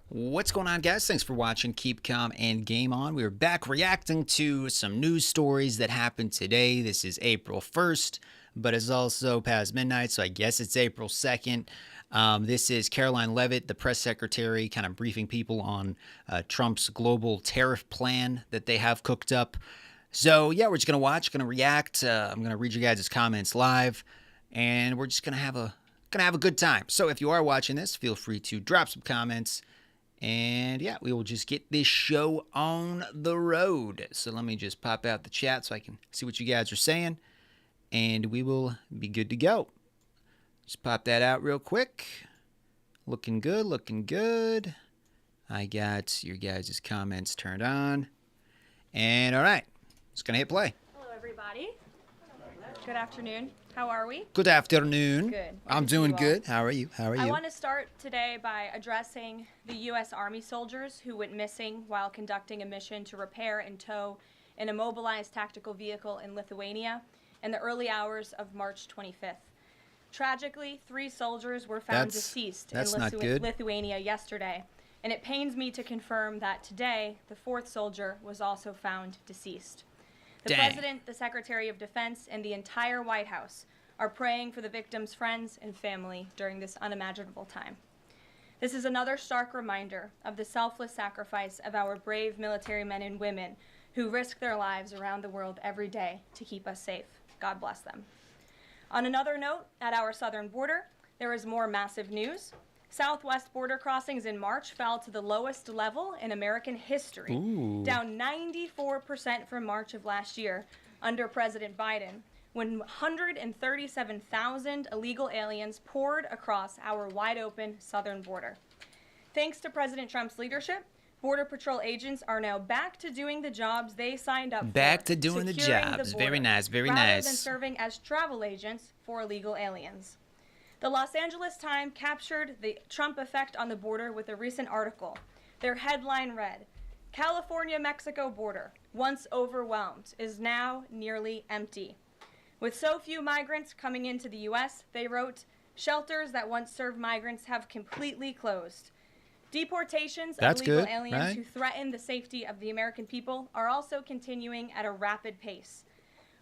What's going on, guys? Thanks for watching. Keep calm and game on. We're back reacting to some news stories that happened today. This is April 1st, but it's also past midnight, so I guess it's April 2nd. This is Karoline Leavitt, the press secretary, kind of briefing people on Trump's global tariff plan that they have cooked up. So, yeah, we're just going to watch, going to react. I'm going to read you guys' comments live, and we're just going to have a good time. So if you are watching this, feel free to drop some comments. And yeah, we will just get this show on the road. So let me just pop out the chat so I can see what you guys are saying. And we will be good to go. Just pop that out real quick. Looking good, looking good. I got your guys' comments turned on. And all right, just going to hit play. Hello, everybody. Good afternoon. How are we? Good afternoon. Good. I'm doing good. How are you? How are you? I want to start today by addressing the U.S. Army soldiers who went missing while conducting a mission to repair and tow an immobilized tactical vehicle in Lithuania in the early hours of March 25th. Tragically, 3 soldiers were found deceased in Lithuania yesterday, and it pains me to confirm that today the 4th soldier was also found deceased. The President, the Secretary of Defense, and the entire White House are praying for the victims' friends and family during this unimaginable time. This is another stark reminder of the selfless sacrifice of our brave military men and women who risk their lives around the world every day to keep us safe. God bless them. On another note, at our southern border, there is more massive news. Southwest border crossings in March fell to the lowest level in American history, down 94% from March of last year under President Biden, when 137,000 illegal aliens poured across our wide-open southern border. Thanks to President Trump's leadership, Border Patrol agents are now back to doing the jobs they signed up for. Back to doing the jobs. Very nice, very nice. Rather than serving as travel agents for illegal aliens. The Los Angeles Times captured the Trump effect on the border with a recent article. Their headline read, "California-Mexico border, once overwhelmed, is now nearly empty." With so few migrants coming into the U.S., they wrote, "Shelters that once served migrants have completely closed." Deportations of illegal aliens who threaten the safety of the American people are also continuing at a rapid pace.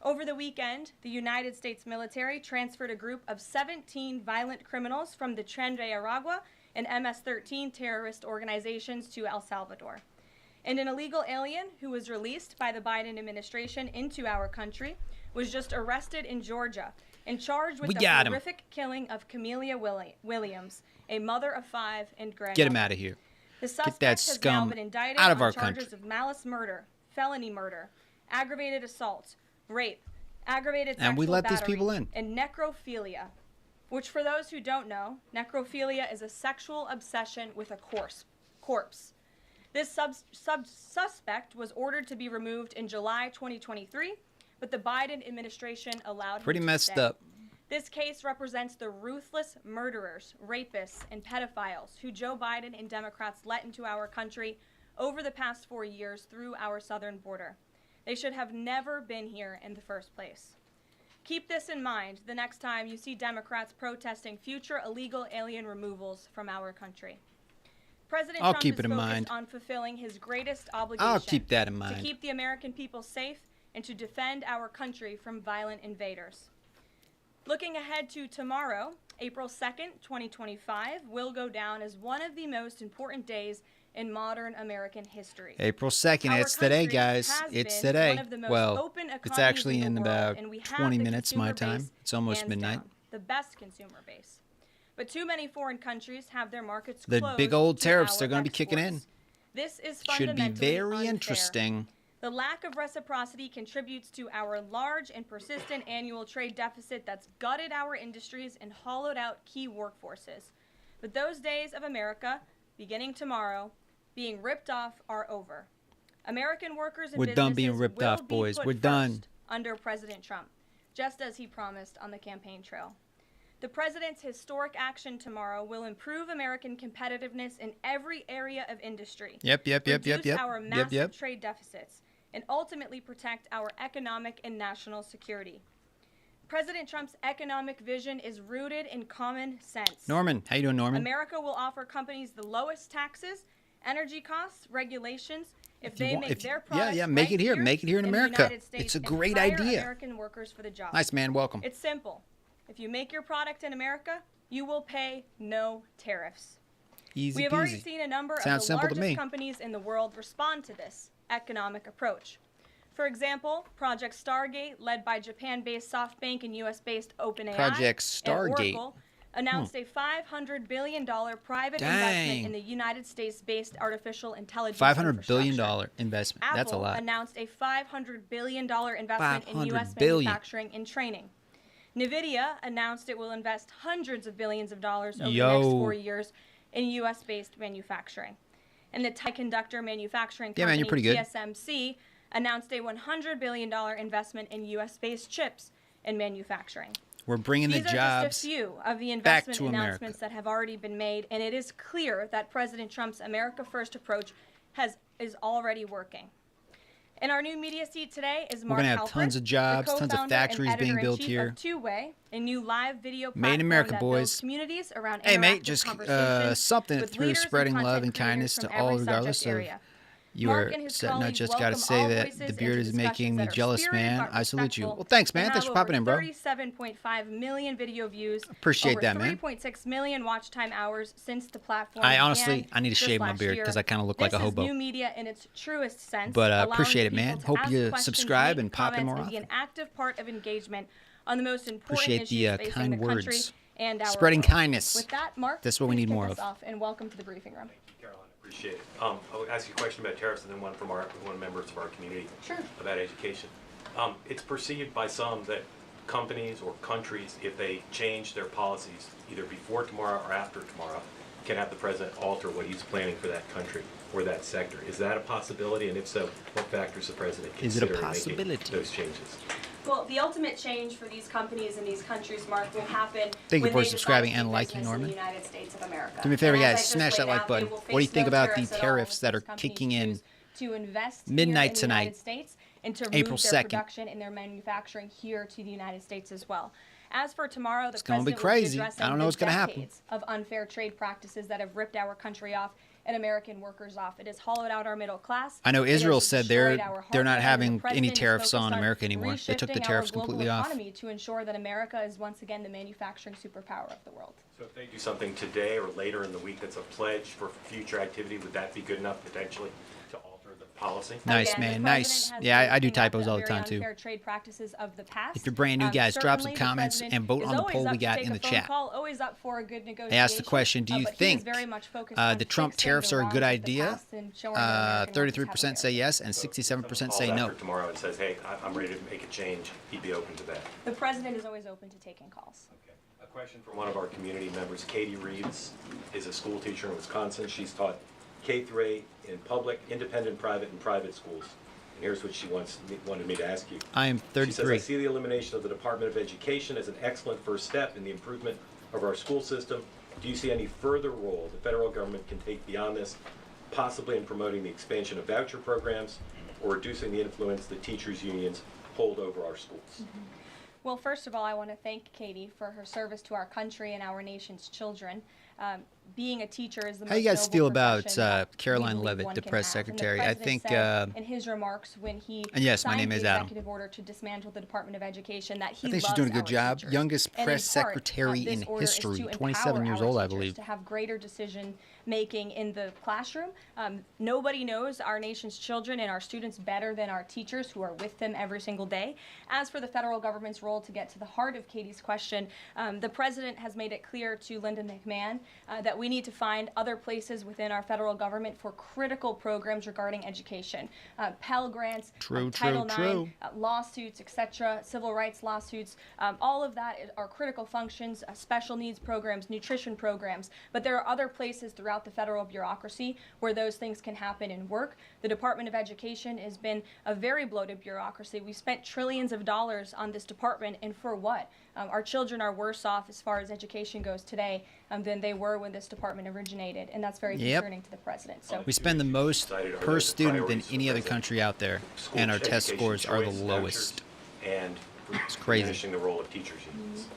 Over the weekend, the United States military transferred a group of 17 violent criminals from the Tren de Aragua and MS-13 terrorist organizations to El Salvador. And an illegal alien who was released by the Biden administration into our country was just arrested in Georgia and charged with the horrific killing of Camelia Williams, a mother of 5 and grandmother. Get him out of here. The suspect Get that has scum now been indicted out of on our charges country. of malice murder, felony murder, aggravated assault, rape, aggravated sexual and we let battery, these people in. and necrophilia, which, for those who don't know, necrophilia is a sexual obsession with a corpse. This suspect was ordered to be removed in July 2023, but the Biden administration allowed him to messed stay. up. This case represents the ruthless murderers, rapists, and pedophiles who Joe Biden and Democrats let into our country over the past 4 years through our southern border. They should have never been here in the first place. Keep this in mind the next time you see Democrats protesting future illegal alien removals from our country. President Trump is focused on fulfilling his greatest obligation to keep the American people safe and to defend our country from violent invaders. Looking ahead to tomorrow, April 2nd, 2025, will go down as one of the most important days in modern American history. April 2nd, it's today, guys. It's today. Well, it's actually in about 20 minutes my time. It's almost midnight. The best consumer base. But too many foreign countries have their markets closed. The big old tariffs are going to be kicking in. This is should be very interesting. The lack of reciprocity contributes to our large and persistent annual trade deficit that's gutted our industries and hollowed out key workforces. But those days of America, beginning tomorrow, being ripped off are over. American workers and businesses done being ripped off, boys. We're done. Under President Trump, just as he promised on the campaign trail. The president's historic action tomorrow will improve American competitiveness in every area of industry. Reduce our massive trade deficits and ultimately protect our economic and national security. President Trump's economic vision is rooted in common sense. Norman, how you doing, Norman? America will offer companies the lowest taxes, energy costs, regulations if they make their products make it here. Make it here in America. the United States, It's a and great hire idea. American workers for the job. Nice, man. Welcome. It's simple. If you make your product in America, you will pay no tariffs. Easy We have peasy. already seen a number Sounds of the simple to largest me. companies in the world respond to this economic approach. For example, Project Stargate, led by Japan-based SoftBank and US-based OpenAI, Project and Stargate. Oracle, announced a $500 billion private Dang. investment in the United States-based artificial intelligence $500 billion infrastructure. investment. Apple That's a lot. announced a $500 billion investment in $500 U.S. billion. manufacturing and training. NVIDIA announced it will invest hundreds of billions of dollars over the Yo. next 4 years in U.S.-based manufacturing. And the semiconductor manufacturing Yeah, man, company you're pretty good. TSMC announced a $100 billion investment in U.S.-based chips and manufacturing. We're bringing the These are jobs. just a few of the back investment to America. announcements that have already been made, and it is clear that President Trump's America First approach is already working. In our new media seat today is Mark gonna have Halpern, tons of jobs, the tons of co-founder factories and being built editor-in-chief here. of Two-Way, a new live video Made in platform America, that boys. builds communities around Hey, mate, interactive just conversations something with through leaders and spreading content love and creators kindness from to all, every regardless subject of area. you Mark are and his setting. I colleagues just got to welcome say all that voices the into beard is making discussions me that are jealous, spirited man. but I salute you. respectful, Well, thanks, man. and Thanks have for popping in, over bro. 37.5 million video views. Appreciate over that, man. 3.6 million watch time hours since the platform I began honestly, I need to just shave my last beard year. because I kind of look like a This is hobo. new media in its truest sense. But allowing appreciate it, people man. to Hope ask you questions, subscribe make and pop in comments, more and be an often. active part of engagement on the most important Appreciate issues the facing kind the country words. and our Spreading world. kindness. With that, Mark, That's what we please need kick more us of. off, and welcome to the briefing room. Caroline, appreciate it. I will ask you a question about tariffs and then one from one of members of our community Sure. about education. It's perceived by some that companies or countries, if they change their policies either before tomorrow or after tomorrow, can have the president alter what he's planning for that country or that sector. Is that a possibility? And if so, what factors the president Is it a consider in possibility? making those changes? Well, the ultimate change for these companies and these countries, Mark, will happen. Thank you when for they decide subscribing to do and liking, business in Norman. the United States of America. Do me a favor, And as I guys. just Smash that laid like out, button. they will What do you face think no about the tariffs at all tariffs if that these are companies kicking in choose to invest midnight here in the tonight, United States and to April move their 2nd. production and their manufacturing here to the United States as well. As for tomorrow, the gonna be president crazy. will be I don't know what's addressing gonna the happen. decades of unfair trade practices that have ripped our country off and American workers off. It has hollowed out our middle class. I know It has Israel said destroyed our they're not heartland, and having the any president is tariffs on focused America anymore. They took the reshifting tariffs our global completely off. economy to ensure that America is once again the manufacturing superpower of the world. So if they do something today or later in the week that's a pledge for future activity, would that be good enough potentially to alter the policy? Nice, Again, man. the Nice. president has Yeah, been I do looking at typos all the very time, too. unfair trade practices of the past. If you're brand new, guys, drop some Certainly, the comments president and vote is on the always poll up we to got take in a the phone chat. call, always up for a good negotiation. I asked the question, do you but he is think very much focused on the Trump fixing tariffs the are a wrongs good of the idea? past and showing that American workers have 33% say America. yes and 67% say Calls no. after tomorrow and says, hey, I'm ready to make a change, he'd be open to that. The president is always open to taking calls. Okay. A question from one of our community members, Katie Reeves, is a school teacher in Wisconsin. She's taught K through 8 in public, independent, private, and private schools. And here's what she wanted me to ask you. I am She says, I 33. see the elimination of the Department of Education as an excellent first step in the improvement of our school system. Do you see any further role the federal government can take beyond this, possibly in promoting the expansion of voucher programs or reducing the influence that teachers' unions hold over our schools? Well, first of all, I want to thank Katie for her service to our country and our nation's children. Being a teacher is the most How you guys noble feel about profession that we Caroline believe Leavitt, one the can press have. And the secretary? I president think, said in his remarks when he and yes, my signed name the is Adam. executive order to dismantle the Department of Education that he I think she's loves doing a good our job. teachers. Youngest And in press part, secretary this in order is history, to 27 empower years our old, I teachers believe. to have greater decision making in the classroom. Nobody knows our nation's children and our students better than our teachers who are with them every single day. As for the federal government's role, to get to the heart of Katie's question, the president has made it clear to Linda McMahon that we need to find other places within our federal government for critical programs regarding education. Pell Grants, Title IX, lawsuits, etc., civil rights lawsuits, all of that are critical functions, special needs programs, nutrition programs, but there are other places throughout the federal bureaucracy where those things can happen and work. The Department of Education has been a very bloated bureaucracy. We spent trillions of dollars on this department, and for what? Our children are worse off as far as education goes today than they were when this department originated, and that's very concerning to the president. So We spend the most Decided, are per there the student than priorities for any other President? country out there, School and our test education scores are the choice, lowest. vouchers, and It's crazy. diminishing the role of teachers unions.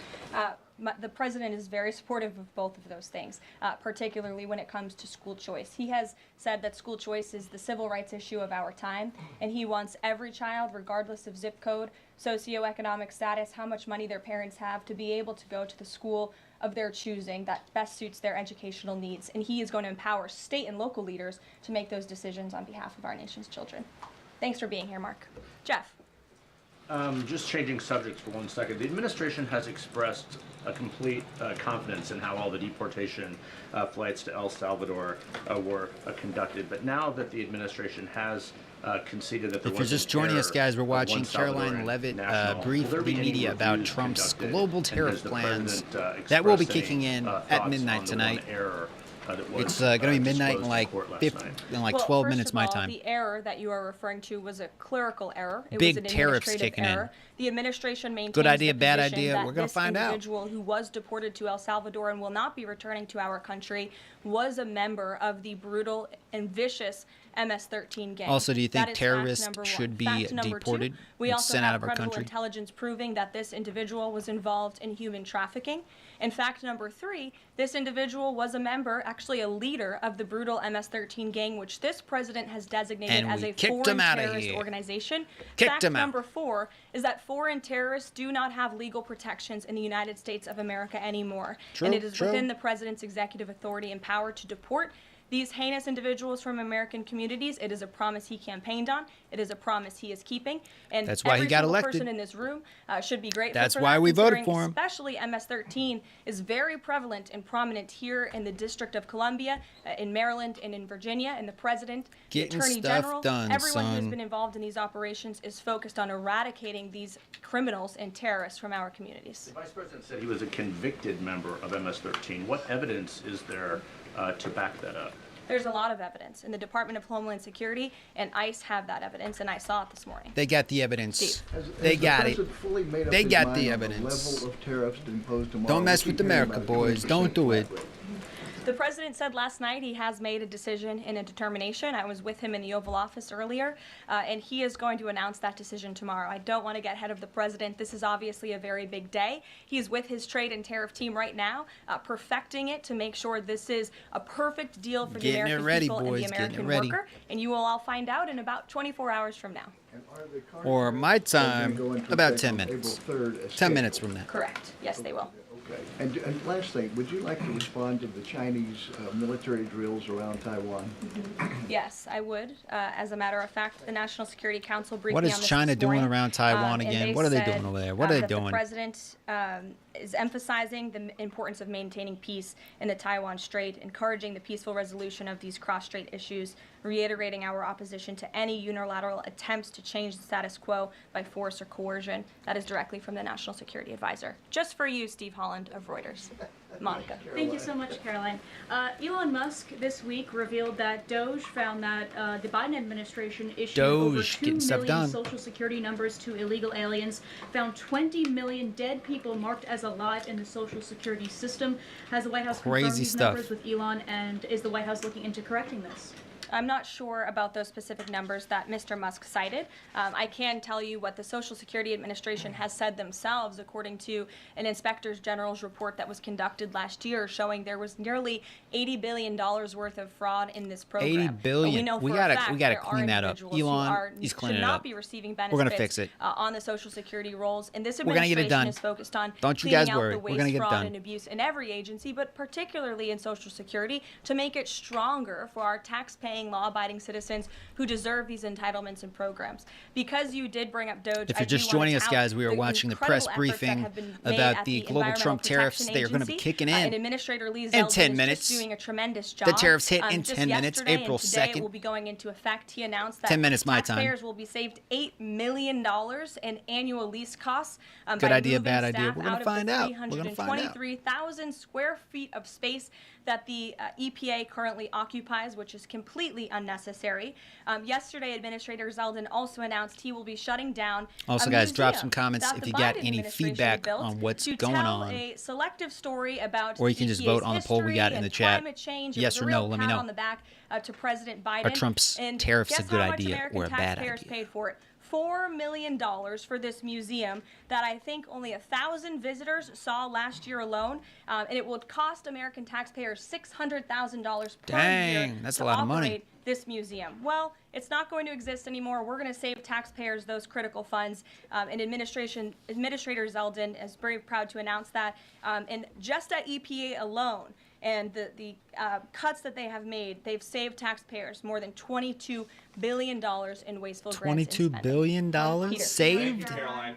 The president is very supportive of both of those things, particularly when it comes to school choice. He has said that school choice is the civil rights issue of our time, and he wants every child, regardless of zip code, socioeconomic status, how much money their parents have, to be able to go to the school of their choosing that best suits their educational needs. And he is going to empower state and local leaders to make those decisions on behalf of our nation's children. Thanks for being here, Mark. Jeff. Just changing subjects for 1 second. The administration has expressed a complete confidence in how all the deportation flights to El Salvador were conducted. But now that the administration has conceded that there If you're just joining us, guys, we're watching Karoline Leavitt brief the media about Trump's global tariff plans that will be kicking in at midnight tonight. It's going to be midnight in like 12 minutes my time. The error that you are referring to was a clerical error. It Big was an tariffs administrative kicking error. in. The administration maintains Good idea, the bad position idea. that We're going to find this out. individual who was deported to El Salvador and will not be returning to our country was a member of the brutal and vicious MS-13 gang. Also, do you think That is terrorists fact number one. should be Fact number deported two, we and also sent have out of our credible country? Intelligence proving that this individual was involved in human trafficking. And fact number three, this individual was a member, actually a leader of the brutal MS-13 gang, which this president has designated And as we a kicked foreign him outta terrorist here. organization. Kicked Fact him out. number four is that foreign terrorists do not have legal protections in the United States of America anymore. And it is within the president's executive authority and power to deport these heinous individuals from American communities. It is a promise he campaigned on. It is a promise he is keeping. And That's why he every got single elected. person in this room should be grateful That's for why that, we voted considering for him. Especially MS-13 is very prevalent and prominent here in the District of Columbia, in Maryland, and in Virginia. And the president, Getting the attorney stuff general, done, everyone who has son. been involved in these operations is focused on eradicating these criminals and terrorists from our communities. The Vice President said he was a convicted member of MS-13. What evidence is there to back that up? There's a lot of evidence, and the Department of Homeland Security and ICE have that evidence, and I saw it this morning. They got the evidence. Steve. They got it. They got the the evidence. level of tariffs to impose tomorrow. Don't mess We with keep hearing America, about a boys. Don't 20% do it. flat rate. The president said last night he has made a decision and a determination. I was with him in the Oval Office earlier, and he is going to announce that decision tomorrow. I don't want to get ahead of the president. This is obviously a very big day. He's with his trade and tariff team right now, perfecting it to make sure this is a perfect deal for the Getting it American ready, people and boys. the Getting it American ready. worker. And you will all find out in about 24 hours from now. And are the current Or my tariffs going time, to go into about effect 10 on minutes. April 3rd as 10 minutes scheduled? from now. Correct. Yes, they will. Okay. And last thing, would you like to respond to the Chinese military drills around Taiwan? Yes, I would. As a matter of fact, the National Security Council briefed What me is on this China this doing morning, around Taiwan and again? they What are they said, doing over there? What are they that doing? The president is emphasizing the importance of maintaining peace in the Taiwan Strait, encouraging the peaceful resolution of these cross-strait issues, reiterating our opposition to any unilateral attempts to change the status quo by force or coercion. That is directly from the National Security Advisor. Just for you, Steve Holland of Reuters. Monica. Thank you so much, Caroline. Elon Musk this week revealed that Doge found that the Biden administration issued over Doge, 2 getting stuff million done. social security numbers to illegal aliens, found 20 million dead people marked as alive in the social security system. Has the White House confirmed Crazy these stuff. numbers with Elon, and is the White House looking into correcting this? I'm not sure about those specific numbers that Mr. Musk cited. I can tell you what the Social Security Administration has said themselves, according to an Inspector General's report that was conducted last year, showing there was nearly $80 billion worth of fraud in this program. 80 billion. We know We for gotta- a fact we gotta there are clean that up. individuals Elon, who are, he's cleaning should it not up. be receiving We're benefits gonna fix it. On the Social Security rolls. And this We're gonna get it administration done. is focused on Don't you cleaning guys out worry. the We're waste, gonna get it fraud, done. and abuse in every agency, but particularly in Social Security, to make it stronger for our tax-paying, law-abiding citizens who deserve these entitlements and programs. Because you did bring up Doge, If I you're do just wanna joining us, tout guys, we are the watching the incredible press efforts that briefing have been made about at the global Environmental Trump tariffs. Protection They are going to be Agency, kicking and in. Administrator Lee in Zeldin 10 is minutes. just doing a tremendous The job. tariffs hit in Just 10 minutes, yesterday April and today 2nd. It will be going into effect. He announced that 10 minutes my time. taxpayers will be saved $8 million in annual lease costs Good by idea, moving bad idea. staff We're gonna out of find the out. We're gonna find out. 323,000 square feet of space that the EPA currently occupies, which is completely unnecessary. Yesterday, Administrator Zeldin also announced he will be shutting down Also, a guys, drop museum some comments that if the you got Biden any administration feedback built on what's to going tell on. a selective story about Or you can just EPA's vote on the poll we got history in the and chat. climate change. It Yes was a or no, real let me pat know. on the back to President Biden. Are Trump's And tariffs a guess good how much idea American or a bad taxpayers idea? paid for it? $4 million for this museum that I think only 1,000 visitors saw last year alone, and it will cost American taxpayers $600,000 per year Dang, that's to a lot of money. operate this museum. Well, it's not going to exist anymore. We're going to save taxpayers those critical funds, and Administrator Zeldin is very proud to announce that. And just at EPA alone, and the cuts that they have made, they've saved taxpayers more than $22 billion in wasteful grants and $22 spending. billion Peter. saved? Caroline,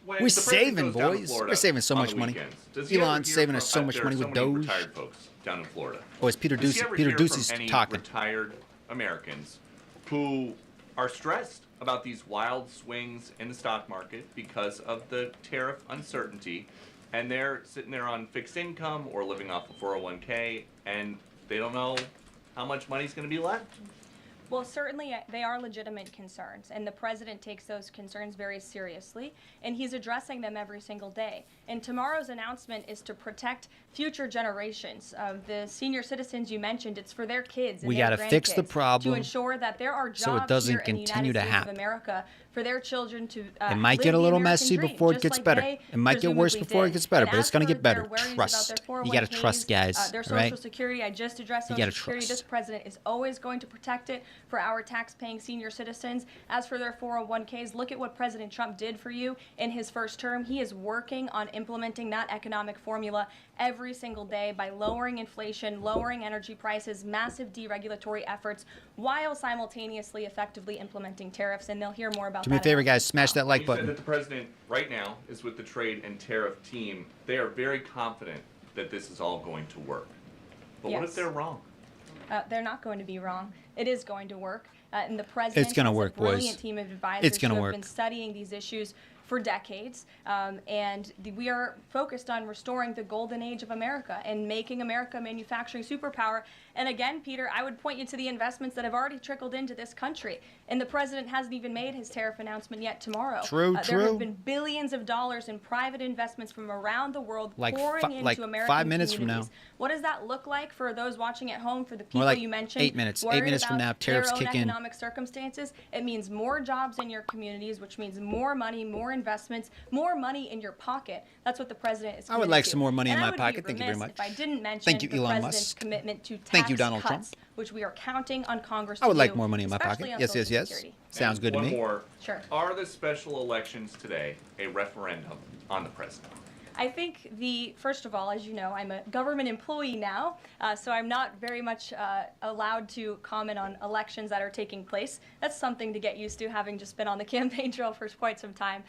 when We're the president saving, goes down to boys. Florida We're saving so on much the money. weekends, does he ever Elon's hear saving us from- so much there are money with many Doge. retired folks down in Florida. Oh, it's Peter Does he Ducey. ever Peter hear from Ducey's any talking. retired Americans who are stressed about these wild swings in the stock market because of the tariff uncertainty, and they're sitting there on fixed income or living off a 401k, and they don't know how much money's going to be left? Well, certainly they are legitimate concerns, and the president takes those concerns very seriously, and he's addressing them every single day. And tomorrow's announcement is to protect future generations of the senior citizens you mentioned. It's for their kids and We their gotta fix the grandkids problem to ensure that there are jobs so it doesn't here in the continue United to States happen. of America for their children to It might live get a the little American messy dream, before it just gets like better. they It might get worse presumably before it did. gets better, And but it's as gonna for get better. their worries about Trust. their You gotta 401ks, trust, guys, their right? Social Security, I just addressed You Social gotta Security. trust. This president is always going to protect it for our tax-paying senior citizens. As for their 401ks, look at what President Trump did for you in his first term. He is working on implementing that economic formula every single day by lowering inflation, lowering energy prices, massive deregulatory efforts, while simultaneously effectively implementing tariffs. And they'll hear more about Do me a that. favor, guys. Smash that like You said button. that the president right now is with the trade and tariff team. They are very confident that this is all going to work. But what Yes. if they're wrong? They're not going to be wrong. It is going to work. And the president gonna has work, a brilliant boys. team of advisors It's gonna who have work. been studying these issues for decades. We are focused on restoring the golden age of America and making America a manufacturing superpower. And again, Peter, I would point you to the investments that have already trickled into this country. And the president hasn't even made his tariff announcement yet tomorrow. True, There true. have been billions of dollars in private investments from around the world Like pouring fi- into like American 5 minutes from communities. now. What does that look like for those watching at home, for the people More like you mentioned? 8 minutes. 8 worried minutes from about now, tariffs their own kick in. economic circumstances? It means more jobs in your communities, which means more money, more investments, more money in your pocket. That's what the president is I would committed like to. some more money in And I my would be pocket. Thank you very remiss much. If I didn't mention Thank you, the Elon president's Musk. commitment to tax Thank you, Donald cuts, Trump. which we are counting on Congress I would to like do, more money in my especially pocket. on Yes, Social yes, yes. Security. Sounds good to One me. more. Sure. Are the special elections today a referendum on the president? I think first of all, as you know, I'm a government employee now, so I'm not very much allowed to comment on elections that are taking place. That's something to get used to, having just been on the campaign trail for quite some time.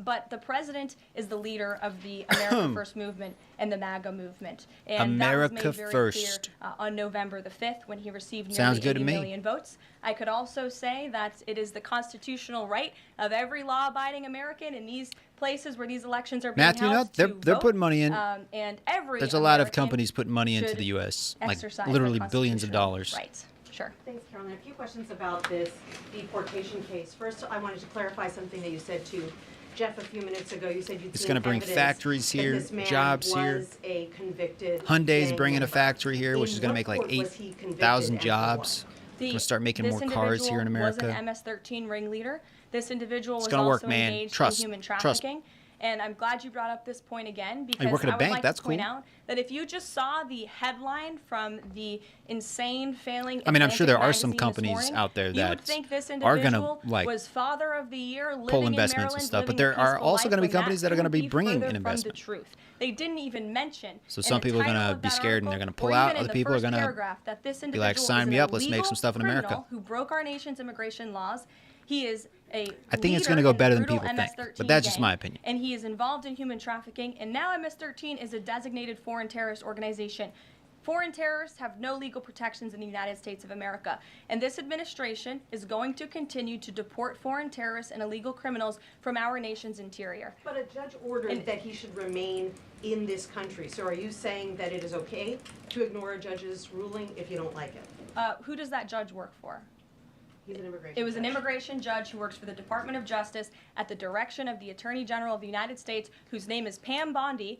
But the president is the leader of the America First movement and the MAGA movement. And that was America made very First. clear on November the 5th when he received Sounds nearly good to 80 me. million votes. I could also say that it is the constitutional right of every law-abiding American in these places where these elections are being Matthew, held they're to they're vote. putting money in. And every There's a lot of American companies putting money into should the U.S. Like exercise literally their billions of constitutional dollars. Rights. Sure. Thanks, Caroline. A few questions about this deportation case. First, I wanted to clarify something that you said to Jeff a few minutes ago. You said you'd It's seen gonna bring evidence factories that here, this man jobs here. was a convicted Hyundai's gang bringing a member. factory here, which In is going to what make like court was he convicted 8,000 and for jobs. The- Gonna start making this more cars here in individual was America. an MS-13 ringleader. This individual was gonna work, also man. engaged Trust. in human Trust. trafficking. And I'm glad you brought up this point again because work at a I would bank, like that's to point cool. out that if you just saw the headline from the insane failing I mean, I'm sure Atlantic there are some magazine this companies morning, out there you that would think this are gonna, individual like, was father of the year, living pull in investments and Maryland, stuff, but living there a are peaceful also life gonna be when companies that are gonna couldn't be bringing further an from the investment. truth. They didn't even mention. So in some the people are title gonna of be that scared and they're article, gonna pull or out. even in Other the people are first gonna paragraph, that this be like, individual "Sign is me an up, let's make some illegal stuff in America." criminal Who broke our nation's immigration laws. He is a I think it's leader gonna go in the better than brutal people think, MS-13 but that's just gang, my opinion. And he is involved in human trafficking, and now MS-13 is a designated foreign terrorist organization. Foreign terrorists have no legal protections in the United States of America, and this administration is going to continue to deport foreign terrorists and illegal criminals from our nation's interior. But a judge ordered And- that he should remain in this country. So are you saying that it is okay to ignore a judge's ruling if you don't like it? Who does that judge work for? He's an immigration It was an judge. immigration judge who works for the Department of Justice at the direction of the Attorney General of the United States, whose name is Pam Bondi,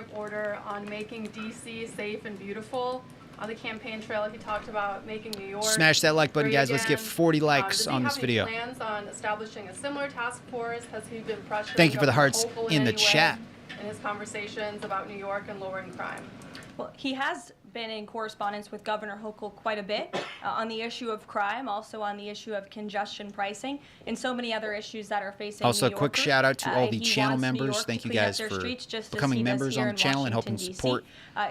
executive order on making D.C. safe and beautiful. On the campaign trail, he talked about making New York Smash that like button, great guys. Let's get again. 40 likes Does he on have this any video. plans on establishing a similar task force? Has he been pressuring Thank you for the Governor hearts Hochul in the any way chat. in his conversations about New York and lowering crime? Well, he has been in correspondence with Governor Hochul quite a bit on the issue of crime, also on the issue of congestion pricing, and so many other issues that are facing Also, New a quick Yorkers. shout out to all the He channel wants New members. York Thank to you clean up guys their for streets just as becoming he does members here on in the channel and Washington, helping D.C. support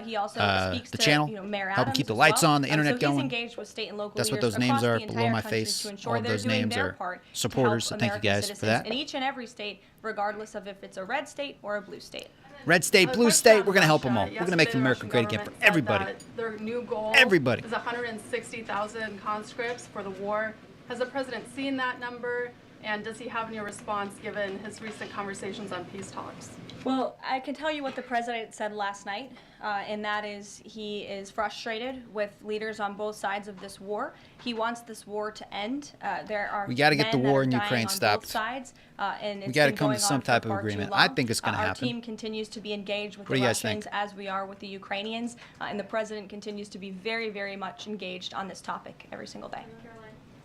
He also speaks the to channel, Mayor helping Adams keep the as lights well. on, the internet so going. He's engaged with state and local That's what leaders those names across are the below entire my country face. to ensure All of they're those doing names their are part to supporters, so help thank you American guys for citizens that. in each and every state, regardless of if it's a red state or a blue state. Red state, blue state, we're going to help them all. We're going to make America great again for everybody. Their new goal Everybody. is 160,000 conscripts for the war. Has the president seen that number? And does he have any response given his recent conversations on peace talks? Well, I can tell you what the president said last night, and that is he is frustrated with leaders on both sides of this war. He wants this war to end. There are We gotta get the men that war are in dying Ukraine on stopped. both sides, and We it's gotta been come to going some on for type of far too agreement. long. I think it's gonna Our happen. team continues to be engaged with What the do you guys Russians think? as we are with the Ukrainians, and the president continues to be very, very much engaged on this topic every single day.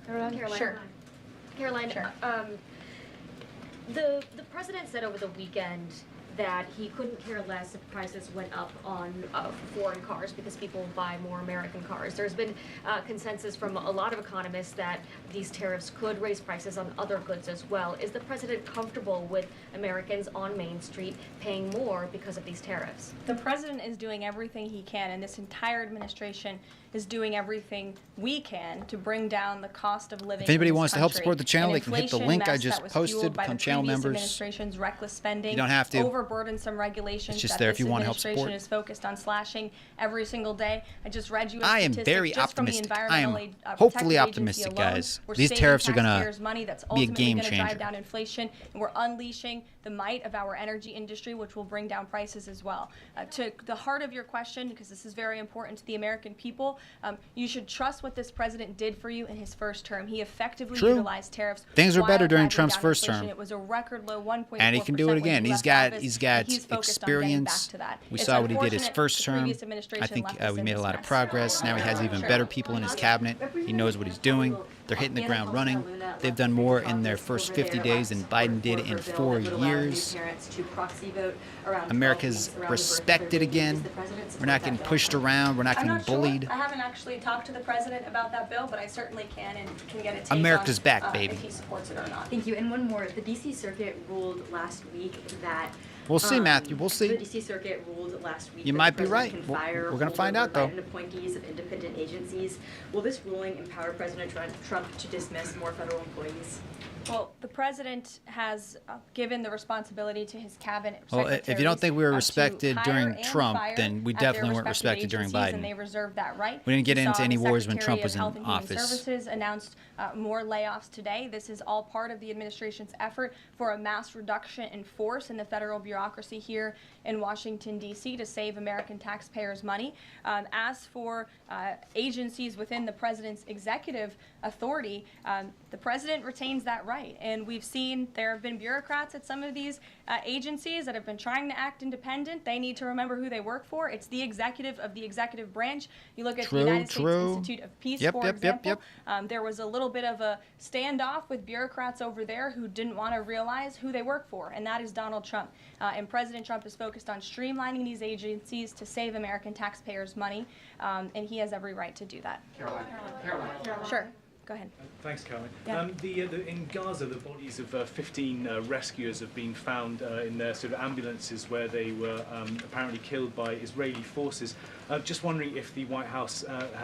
Caroline? Sure. Caroline, Sure. The president said over the weekend that he couldn't care less if prices went up on foreign cars because people will buy more American cars. There's been consensus from a lot of economists that these tariffs could raise prices on other goods as well. Is the president comfortable with Americans on Main Street paying more because of these tariffs? The president is doing everything he can, and this entire administration is doing everything we can to bring down the cost of living. If anybody in this wants to help country. support the channel, An they can hit the inflation link I mess just that was posted, fueled by become the channel previous members. administration's reckless spending. You don't have to. Overburdensome regulations It's just that there if this you wanna help administration support. is focused on slashing every single day. I just read you a I am statistic very just from the optimistic. I am Environmental hopefully Protective Agency optimistic, alone. guys. We're These saving tariffs are gonna taxpayers money that's be a ultimately game gonna changer. drive down inflation, and we're unleashing the might of our energy industry, which will bring down prices as well. To the heart of your question, because this is very important to the American people, you should trust what this president did for you in his first term. He effectively True. utilized tariffs. Things were while better during driving Trump's down first inflation. term. It was a record low 1.4%. And he can do it when again. he He's left got office, he's and got he's focused on getting back experience. to that. We It's saw what he did his unfortunate first the term. previous I administration think left us we in made a this lot of mess. progress. Now he has even better people in his cabinet. He knows what he's doing. They're hitting the ground running. They've done more in their first 50 days than Biden did in 4 years. America's respected again. We're not getting pushed around. We're not I'm getting not sure. bullied. I haven't actually talked to the president about that bill, but I certainly can and can get a take America's on, back, baby. if he supports it or not. Thank you. And one more. The D.C. Circuit ruled last week that. We'll see, Matthew. We'll see. The D.C. Circuit ruled last week. You that might the be right. president can We're fire gonna find out, though. Biden appointees of independent agencies. Will this ruling empower President Trump to dismiss more federal employees? Well, the president has given the responsibility to his cabinet Well, if you don't think we were to respected hire during and Trump, fire then we at their definitely weren't respective respected during agencies, Biden. And they reserved that right. We didn't get You into saw any the wars when Secretary Trump of was in Health and Human office. Services announced more layoffs today. This is all part of the administration's effort for a mass reduction in force in the federal bureaucracy here in Washington, D.C. to save American taxpayers money. As for agencies within the president's executive authority, the president retains that right. And we've seen there have been bureaucrats at some of these agencies that have been trying to act independent. They need to remember who they work for. It's the executive of the executive branch. You look at the United States Institute of Peace, for example. There was a little bit of a standoff with bureaucrats over there who didn't want to realize who they work for, and that is Donald Trump. And President Trump is focused on streamlining these agencies to save American taxpayers money, and he has every right to do that. Caroline. Sure. Go ahead. Thanks, Caroline. Yeah. In Gaza, the bodies of 15 rescuers have been found in their sort of ambulances where they were apparently killed by Israeli forces. Just wondering if the White House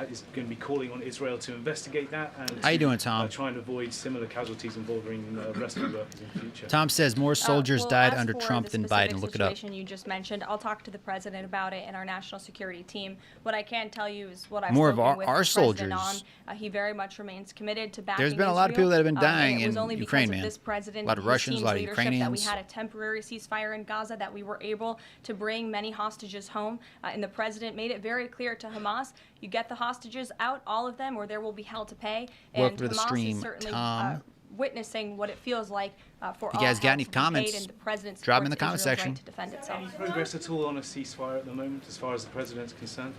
is going to be calling on Israel to investigate that and How you doing, Tom? try and avoid similar casualties involving rescue workers in the future. Tom says more soldiers Well, died as under for Trump the than specific Biden. Look it up. situation you just mentioned, I'll talk to the president about it and our national security team. What I can tell you is what I've More of spoken with our the president soldiers. on. He very much remains committed to backing There's been a lot of Israel. people that have been And dying it was in only Ukraine, because man. of this president, A lot of his Russians, a team's lot of leadership, that we Ukrainians. had a temporary ceasefire in Gaza, that we were able to bring many hostages home. And the president made it very clear to Hamas, you get the hostages out, all of them, or there will be hell to pay. And Welcome to the Hamas stream, is certainly Tom. Witnessing what it feels like for If you all guys got hell any to be paid, comments, and the president drop 'em in the supports comment Israel's section. right to defend itself. Any progress at all on a ceasefire at the moment, as far as the president's concerned?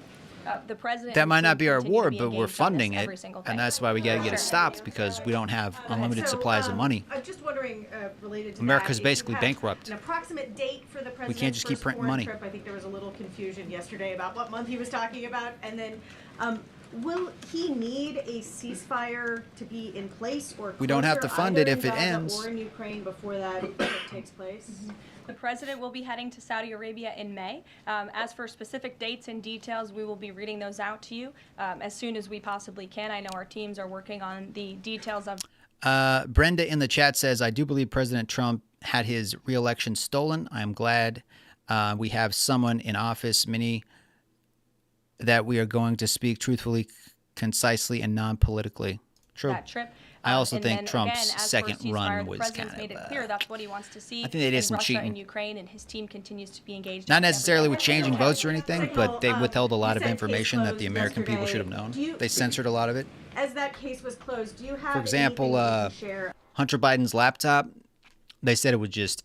The president That and might team not be our continue war, to be but we're engaged on this funding it, every single day. and that's why we got to get it stopped, because we don't have unlimited supplies of money. I'm just wondering, related to America's that, if basically you have bankrupt. An approximate date for the president's can't just keep first printing foreign money. trip. I think there was a little confusion yesterday about what month he was talking about, and then. Will he need a ceasefire to be in place, or We don't have to fund it if it ends. Or in Ukraine before that takes place? The president will be heading to Saudi Arabia in May. As for specific dates and details, we will be reading those out to you as soon as we possibly can. I know our teams are working on the details of. Brenda in the chat says, I do believe President Trump had his re-election stolen. I'm glad we have someone in office, Minnie, that we are going to speak truthfully, concisely, and non-politically. True. That trip. I also And think then, Trump's again, as for second ceasefire, run the was president's kind made of, it clear that's what he wants to see I think they did in some Russia cheating. and Ukraine, and his team continues to be engaged. not in necessarily with everything. changing votes or anything, but they withheld a lot of you said information case that the closed American people should have yesterday. known. Do you- They censored a lot of it. As that case was closed, do you have For example, anything you can share? Hunter Biden's laptop, they said it was just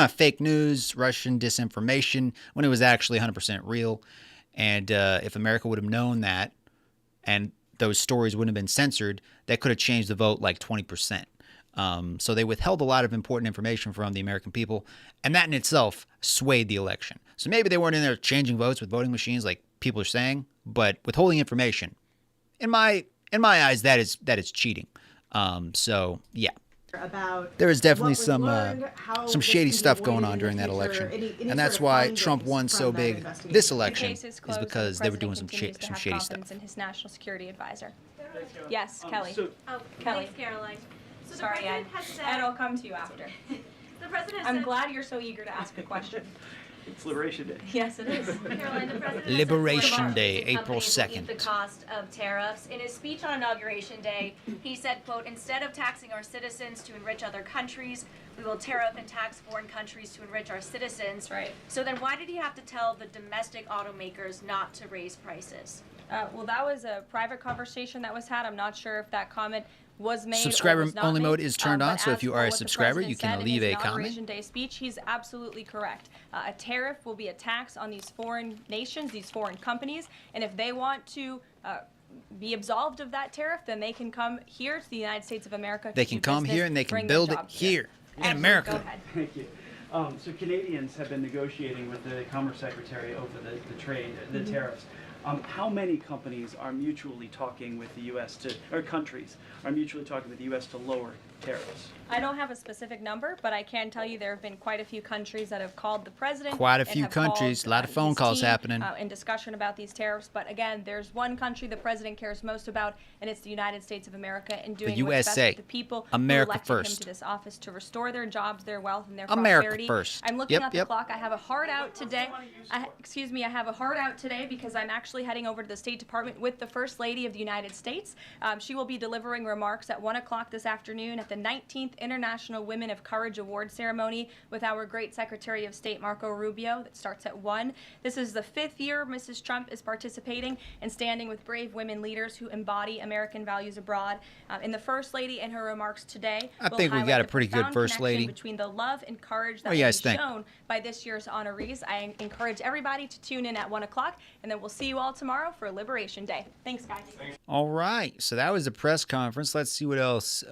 fake news, Russian disinformation, when it was actually 100% real. And if America would have known that, and those stories wouldn't have been censored, that could have changed the vote like 20%. So they withheld a lot of important information from the American people, and that in itself swayed the election. So maybe they weren't in there changing votes with voting machines like people are saying, but withholding information, in my eyes, that is cheating. So yeah. About There is definitely what was some learned, how some this shady can be stuff avoided going on in the during that future, election, any and that's sort of why findings Trump won so from that big investigation? this The election case is is closed, and because the they were doing president continues to some have shady confidence stuff. in his national security advisor. Yes, Kelly. Oh, Kelly. thanks, Caroline. So the Sorry, Ed. president has said. Ed, I'll come to you after. The president has I'm said. glad you're so eager to ask a question. It's Liberation Day. Yes, it is. Caroline, the president has Liberation said Day, companies April will eat 2nd. the cost of tariffs. In his speech on Inauguration Day, he said, quote, instead of taxing our citizens to enrich other countries, we will tariff and tax foreign countries to enrich our citizens. Right. So then why did he have to tell the domestic automakers not to raise prices? Well, that was a private conversation that was had. I'm not sure if that comment was made Subscriber or was not only made. mode is turned on, But so if as you for are a what the subscriber, president you can said in leave his a comment. Inauguration Day speech, he's absolutely correct. A tariff will be a tax on these foreign nations, these foreign companies, and if they want to be absolved of that tariff, then they can come here to the United States of America. They to can do come business, here and they can bring their build it jobs here in Ed, America. Go ahead. Thank you. So Canadians have been negotiating with the Commerce Secretary over the trade, the tariffs. How many companies are mutually talking with the U.S. or countries are mutually talking with the U.S. to lower tariffs? I don't have a specific number, but I can tell you there have been quite a few countries that have called the president. Quite a and few have countries, called, a lot of phone his calls team, happening. In discussion about these tariffs. But again, there's one country the president cares most about, and it's the United States of America, and doing what's best USA. for the people America who elected first. him to this office to restore their jobs, their wealth, and their America prosperity. first. I'm looking Yep, at the yep. clock. I have a hard out today. I have a hard out today because I'm actually heading over to the State Department with the First Lady of the United States. She will be delivering remarks at 1 o'clock this afternoon at the 19th International Women of Courage Award ceremony with our great Secretary of State Marco Rubio. That starts at 1. This is the 5th year Mrs. Trump is participating and standing with brave women leaders who embody American values abroad. And the First Lady in her remarks today I will think we highlight got a the pretty good profound First connection Lady. between the love and courage that What do you will guys be think? shown by this year's honorees. I encourage everybody to tune in at 1 o'clock, and then we'll see you all tomorrow for Liberation Day. Thanks, guys. All right, so that was the press conference. Let's see what else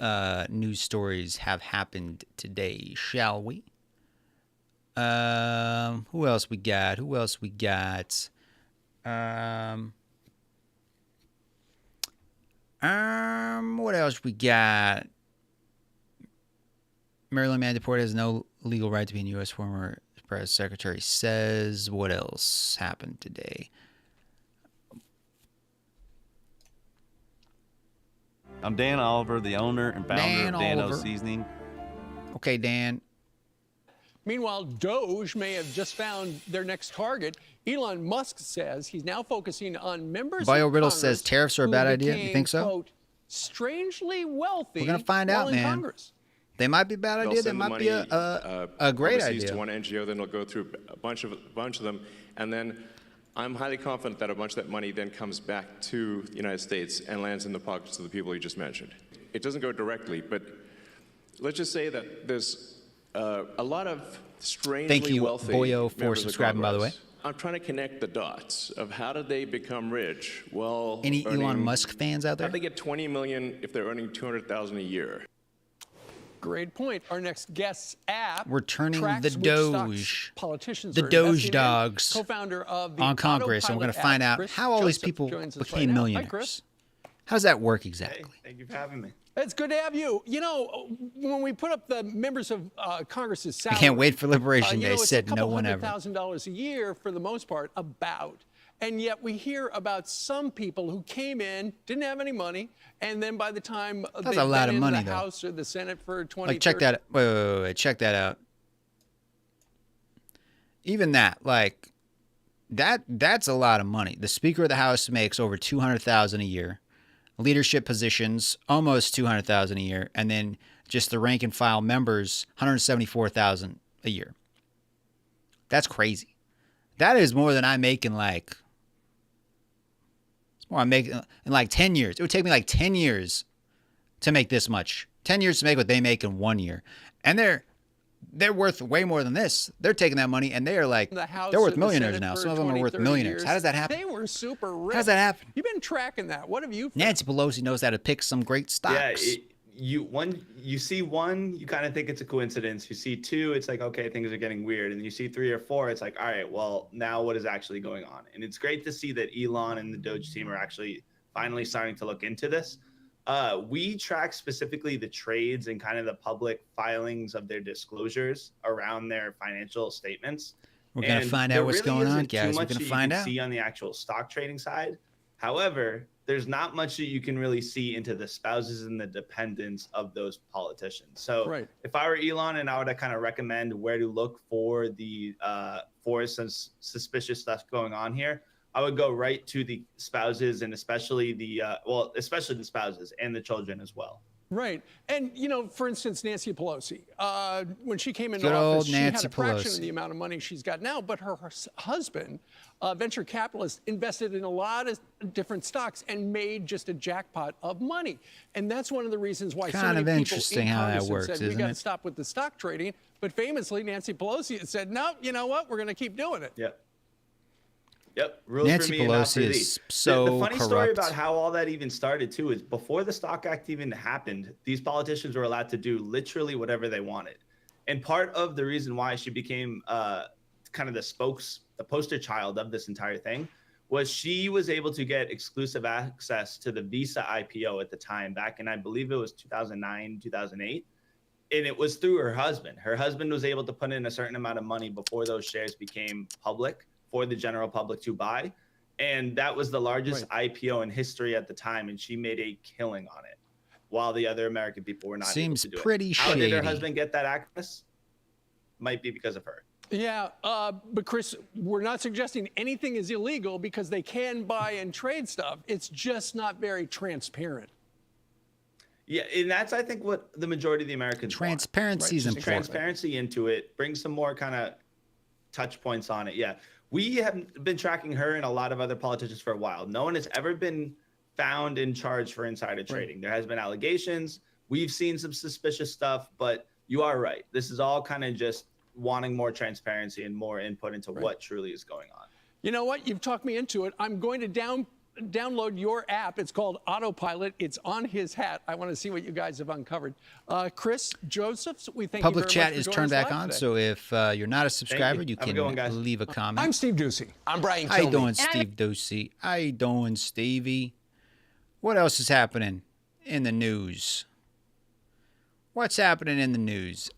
news stories have happened today, shall we? Who else we got? What else we got? Maryland man deported has no legal right to be in U.S. Former press secretary says. What else happened today? I'm Dan Oliver, the owner and founder Dan of Dan-O Oliver. Seasoning. Okay, Dan. Meanwhile, Doge may have just found their next target. Elon Musk says he's now focusing on members Bio of Riddle Congress says tariffs are a who bad idea. You became, think so? Quote, strangely wealthy. We're gonna find while out, in man. Congress. They might be a bad They'll idea. They send the might be money, a great overseas idea. to one NGO, then it'll go through a bunch of them, and then I'm highly confident that a bunch of that money then comes back to the United States and lands in the pockets of the people you just mentioned. It doesn't go directly, but let's just say that there's a lot of strangely Thank you, wealthy Boyo, for members of subscribing, by the way. Congress, I'm trying to connect the dots of how did they become rich? Well, Any Elon Musk fans out there? How'd they get 20 million if they're earning 200,000 a year? Great point. Our next guest's app. We're turning tracks the which Doge, stocks politicians the are Doge investing in. dogs Co-founder of the on Congress, and we're going to find out Chris how all these Joseph people joins us became right now. Hi, millionaires. Chris. How does that work exactly? Thank you for having me. It's good to have you. You know, when we put up the members of Congress's I salary, can't wait for Liberation Day, it's said a no couple one ever. $100,000 a year for the most part, about. And yet we hear about some people who came in, didn't have any money, and then by the time That's they've a lot been of in money, the though. House or the Senate for 20, Like, check 30 that. Wait, check that out. Even that, like, that's a lot of money. The Speaker of the House makes over $200,000 a year. Leadership positions almost $200,000 a year, and then just the rank and file members $174,000 a year. That's crazy. That is more than I make in like. It's more I make in like 10 years. It would take me like 10 years to make this much. 10 years to make what they make in 1 year, and they're worth way more than this. They're taking that money and they are like, they're worth millionaires now. Some of them are worth millionaires. How does that happen? They were super rich. How does that happen? You've been tracking that. What have you found? Nancy Pelosi knows how to pick some great stocks. Yeah, you see one, you kind of think it's a coincidence. You see two, it's like, okay, things are getting weird. And you see 3 or 4, it's like, all right, well, now what is actually going on? And it's great to see that Elon and the Doge team are actually finally starting to look into this. We track specifically the trades and kind of the public filings of their disclosures around their financial statements. We're going to find out what's going on, guys. We're going to find out. See on the actual stock trading side. However, there's not much that you can really see into the spouses and the dependents of those politicians. So if I were Elon and I would kind of recommend where to look for the for some suspicious stuff going on here, I would go right to the spouses and especially the especially the spouses and the children as well. Right. And, you know, for instance, Nancy Pelosi, when she came into Good old office, she had Nancy a fraction Pelosi. of the amount of money she's got now, but her husband, venture capitalist, invested in a lot of different stocks and made just a jackpot of money. And that's one of the reasons why so Kind many of people interesting in how that Congress works, said, we isn't got to it? stop with the stock trading. But famously, Nancy Pelosi had said, no, you know what? We're going to keep doing it. Yep. Rules Nancy for me and not Pelosi for is thee. so the funny story corrupt. about how all that even started too is before the Stock Act even happened, these politicians were allowed to do literally whatever they wanted. And part of the reason why she became kind of the poster child of this entire thing was she was able to get exclusive access to the Visa IPO at the time back in, I believe it was 2009, 2008. And it was through her husband. Her husband was able to put in a certain amount of money before those shares became public for the general public to buy. And that was the largest IPO in history at the time. And she made a killing on it while the other American people were not Seems able to do pretty it. How did her shady. husband get that access? Might be because of her. Yeah, but Chris, we're not suggesting anything is illegal because they can buy and trade stuff. It's just not very transparent. Yeah, and that's, I think, what the majority of the Americans Transparency is want. important. Transparency into it, bring some more kind of touch points on it. Yeah, we have been tracking her and a lot of other politicians for a while. No one has ever been found in charge for insider trading. There has been allegations. We've seen some suspicious stuff, but you are right. This is all kind of just wanting more transparency and more input into what truly is going on. You know what? You've talked me into it. I'm going to download your app. It's called Autopilot. It's on his hat. I want to see what you guys have uncovered. Chris Josephs, we thank Public you very chat much is for turned joining us back live on, today. so if you're not a subscriber, you Have a can good one, guys. leave a comment. I'm Steve Ducey. I'm Brian How you Kilmeade. doing, Steve Ducey? How you doing, Stevie? What else is happening in the news? What's happening in the news?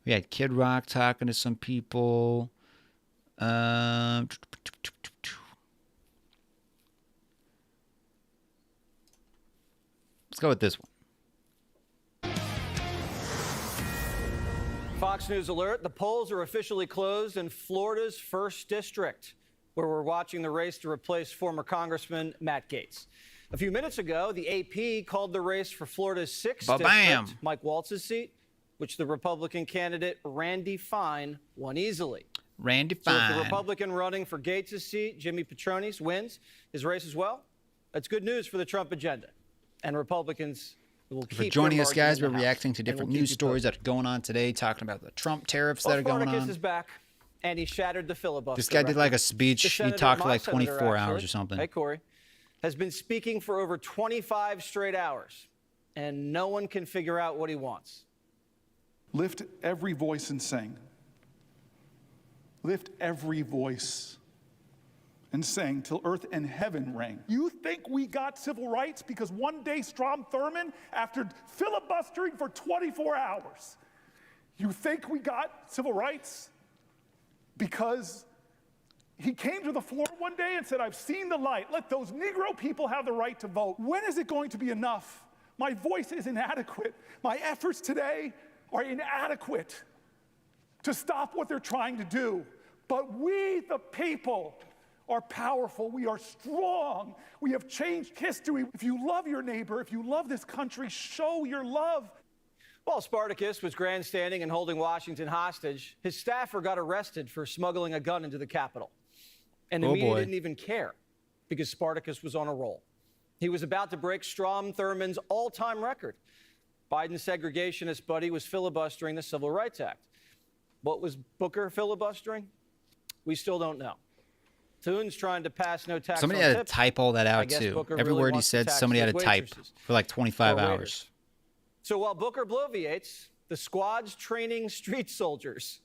We had Kid Rock talking to some people. Let's go with this one. Fox News alert, the polls are officially closed in Florida's 1st District, where we're watching the race to replace former Congressman Matt Gaetz. A few minutes ago, the AP called the race for Florida's 6th Ba-bam. District, Mike Waltz's seat, which the Republican candidate Randy Fine won easily. Randy So if the Fine. Republican running for Gaetz' seat, Jimmy Petronis, wins his race as well, that's good news for the Trump agenda. And Republicans will keep For their joining us, margin guys, in the we're House. reacting to And different we'll keep news you stories posted. that are going on today, talking about the Trump tariffs Well, that are going Spartacus on. is back. and he shattered the filibuster. This guy did like a record. speech. The He senator, talked for my like 24 senator, hours actually, or something. Hey, Corey, has been speaking for over 25 straight hours, and no one can figure out what he wants. Lift every voice and sing. Lift every voice and sang till earth and heaven rang. You think we got civil rights because one day Strom Thurmond, after filibustering for 24 hours, you think we got civil rights because he came to the floor one day and said, I've seen the light. Let those Negro people have the right to vote. When is it going to be enough? My voice is inadequate. My efforts today are inadequate to stop what they're trying to do. But we, the people, are powerful. We are strong. We have changed history. If you love your neighbor, if you love this country, show your love. While Spartacus was grandstanding and holding Washington hostage, his staffer got arrested for smuggling a gun into the Capitol. And the media didn't even care because Spartacus was on a roll. He was about to break Strom Thurmond's all-time record. Biden's segregationist buddy was filibustering the Civil Rights Act. What was Booker filibustering? We still don't know. Thun's trying to pass no tax Somebody on had to tips. type all that I out, guess too. Booker Every really word he wants to said, tax somebody had those to type waitresses for like 25 or waiters. hours. So while Booker bloviates, the squad's training street soldiers.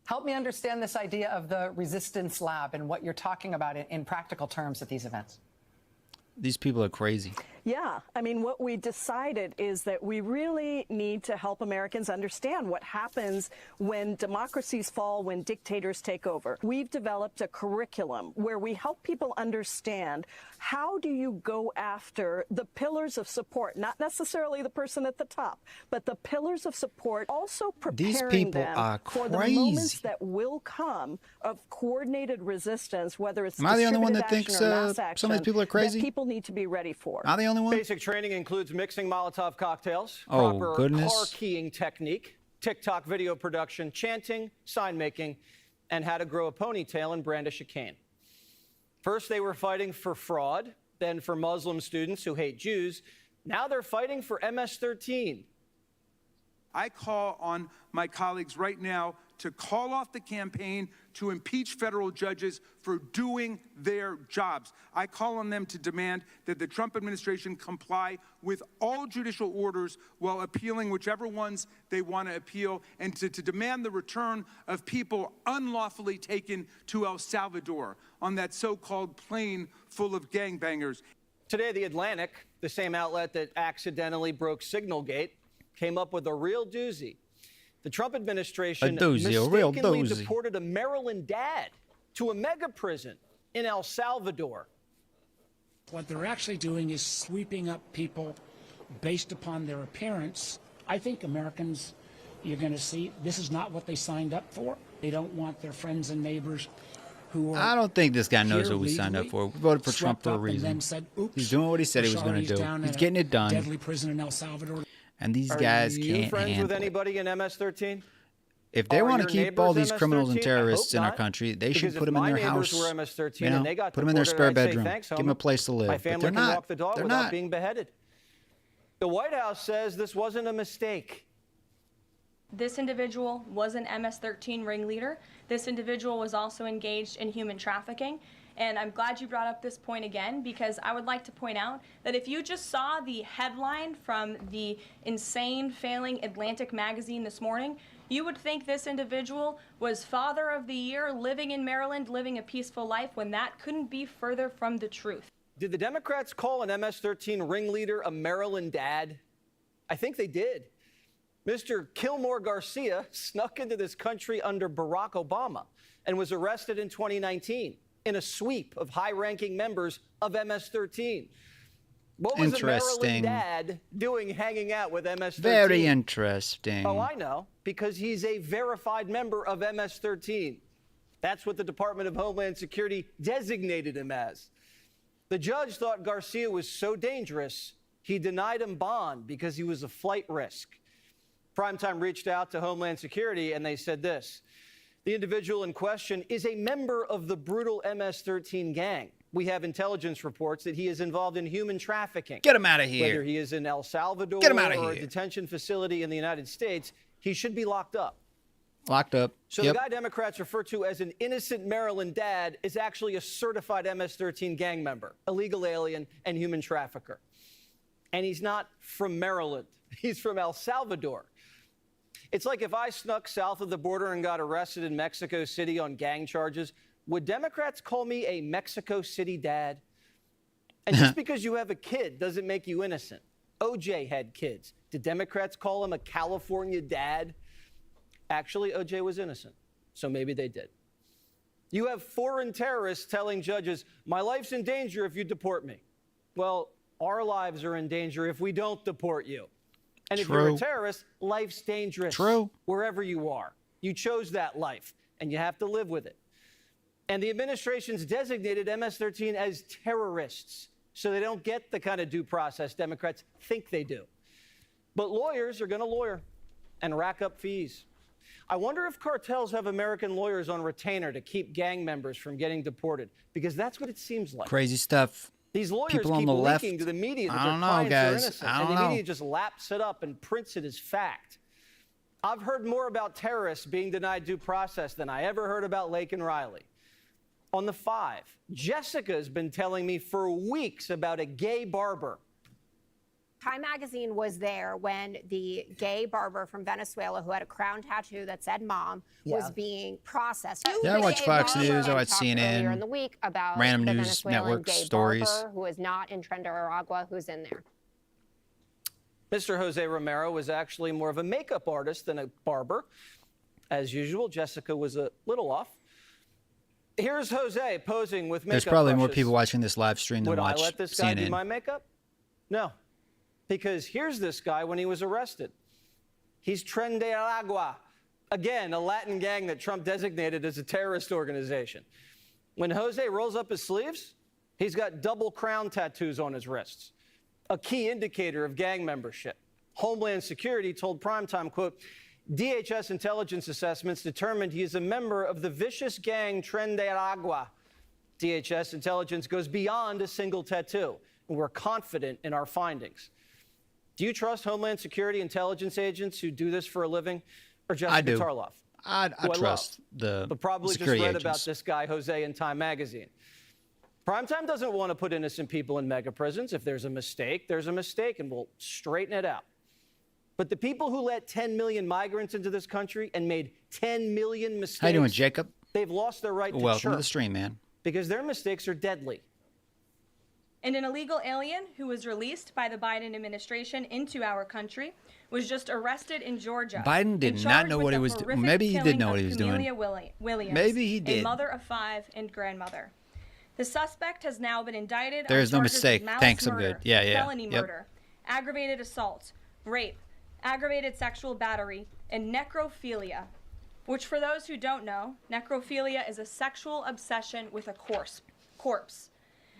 Help me understand this idea of the resistance lab and what you're talking about in practical terms at these events. These people are crazy. Yeah, I mean, what we decided is that we really need to help Americans understand what happens when democracies fall, when dictators take over. We've developed a curriculum where we help people understand how do you go after the pillars of support, not necessarily the person at the top, but the pillars of support, also preparing them for the moments that will come of coordinated resistance, whether it's Am I the only one that distributed thinks action or mass action, some of these people are crazy? that people need to be ready for. Am I the only one? Basic training includes mixing Molotov cocktails, Oh, proper goodness. car keying technique, TikTok video production, chanting, sign making, and how to grow a ponytail and brandish a cane. First, they were fighting for fraud, then for Muslim students who hate Jews. Now they're fighting for MS-13. I call on my colleagues right now to call off the campaign to impeach federal judges for doing their jobs. I call on them to demand that the Trump administration comply with all judicial orders while appealing whichever ones they want to appeal, and to demand the return of people unlawfully taken to El Salvador on that so-called plane full of gangbangers. Today, The Atlantic, the same outlet that accidentally broke Signalgate, came up with a real doozy. The Trump administration mistakenly deported a Maryland dad to a mega prison in El Salvador. What they're actually doing is sweeping up people based upon their appearance. I think Americans, you're going to see, this is not what they signed up for. They don't want their friends and neighbors who are I don't think this guy knows here what we signed up legally, for. We voted for Trump swept for a up and reason. then said, "Oops, He's doing what he said he was going to Charlie's do. down He's in a getting it done. Deadly prison in El Salvador." And these guys Are you can't friends handle with it. anybody in MS-13? If they Are want to your keep all neighbors these criminals and MS-13? I hope terrorists in our not. country, they should Because put if them in my their neighbors house. were MS-13 You know, and they got put them in their deported, spare I'd say, bedroom. "Thanks, Give them homie. a place to live. My But family they're can not. walk the dog They're without not. being beheaded." The White House says this wasn't a mistake. This individual was an MS-13 ringleader. This individual was also engaged in human trafficking. And I'm glad you brought up this point again, because I would like to point out that if you just saw the headline from the insane, failing Atlantic magazine this morning, you would think this individual was Father of the Year, living in Maryland, living a peaceful life, when that couldn't be further from the truth. Did the Democrats call an MS-13 ringleader a Maryland dad? I think they did. Mr. Kilmore Garcia snuck into this country under Barack Obama and was arrested in 2019 in a sweep of high-ranking members of MS-13. What was a Maryland dad doing hanging out with MS-13? Very interesting. Oh, I know, because he's a verified member of MS-13. That's what the Department of Homeland Security designated him as. The judge thought Garcia was so dangerous, he denied him bond because he was a flight risk. Primetime reached out to Homeland Security, and they said this: the individual in question is a member of the brutal MS-13 gang. We have intelligence reports that he is involved in human trafficking. Get him out of here. Whether he is in El Salvador Get him out of or a here. detention facility in the United States, he should be locked up. Locked up. So the guy Democrats refer to as an innocent Maryland dad is actually a certified MS-13 gang member, illegal alien, and human trafficker. And he's not from Maryland. He's from El Salvador. It's like if I snuck south of the border and got arrested in Mexico City on gang charges, would Democrats call me a Mexico City dad? And just because you have a kid doesn't make you innocent. OJ had kids. Did Democrats call him a California dad? Actually, OJ was innocent, so maybe they did. You have foreign terrorists telling judges, my life's in danger if you deport me. Well, our lives are in danger if we don't deport you. And if you're a terrorist, life's dangerous. Wherever you are. You chose that life, and you have to live with it. And the administration's designated MS-13 as terrorists, so they don't get the kind of due process Democrats think they do. But lawyers are going to lawyer and rack up fees. I wonder if cartels have American lawyers on retainer to keep gang members from getting deported, because that's what it seems like. Crazy stuff. These lawyers People on keep the leaking left. to the media that I their don't know, clients are guys. innocent, I don't and the know. media just laps it up and prints it as fact. I've heard more about terrorists being denied due process than I ever heard about Lake and Riley. On the 5, Jessica's been telling me for weeks about a gay barber. Time magazine was there when the gay barber from Venezuela who had a crown tattoo that said mom was being processed. Yeah, I watch Fox News, I watch CNN, earlier in the week about random the news Venezuelan network gay stories. barber who is not in Trinidad, who's in there. Mr. Jose Romero was actually more of a makeup artist than a barber. As usual, Jessica was a little off. Here's Jose posing with makeup There's probably more brushes. people watching this live stream than Would watch I let this guy CNN. do my makeup? No. Because here's this guy when he was arrested. He's Tren de Aragua. Again, a Latin gang that Trump designated as a terrorist organization. When Jose rolls up his sleeves, he's got double crown tattoos on his wrists, a key indicator of gang membership. Homeland Security told Primetime, quote, DHS intelligence assessments determined he is a member of the vicious gang Tren de Aragua. DHS intelligence goes beyond a single tattoo, and we're confident in our findings. Do you trust Homeland Security intelligence agents who do this for a living, or Jessica I do. Tarloff? I trust the But probably security just read agents. about this guy, Jose, in Time magazine. Primetime doesn't want to put innocent people in mega prisons. If there's a mistake, and we'll straighten it out. But the people who let 10 million migrants into this country and made 10 million mistakes, How you doing, Jacob? they've lost their right to Welcome to chirp the stream, man. because their mistakes are deadly. And an illegal alien who was released by the Biden administration into our country was just arrested in Georgia. Biden did and not charged know with what he the was doing. horrific Maybe he did killing know of what he was doing. Camelia Williams, Maybe he a did. mother of 5 and grandmother. The suspect has now been indicted There on is no charges of mistake. malice Thanks, I'm murder, good. Yeah, yeah. felony Yep. murder, aggravated assault, rape, aggravated sexual battery, and necrophilia, which for those who don't know, necrophilia is a sexual obsession with a corpse.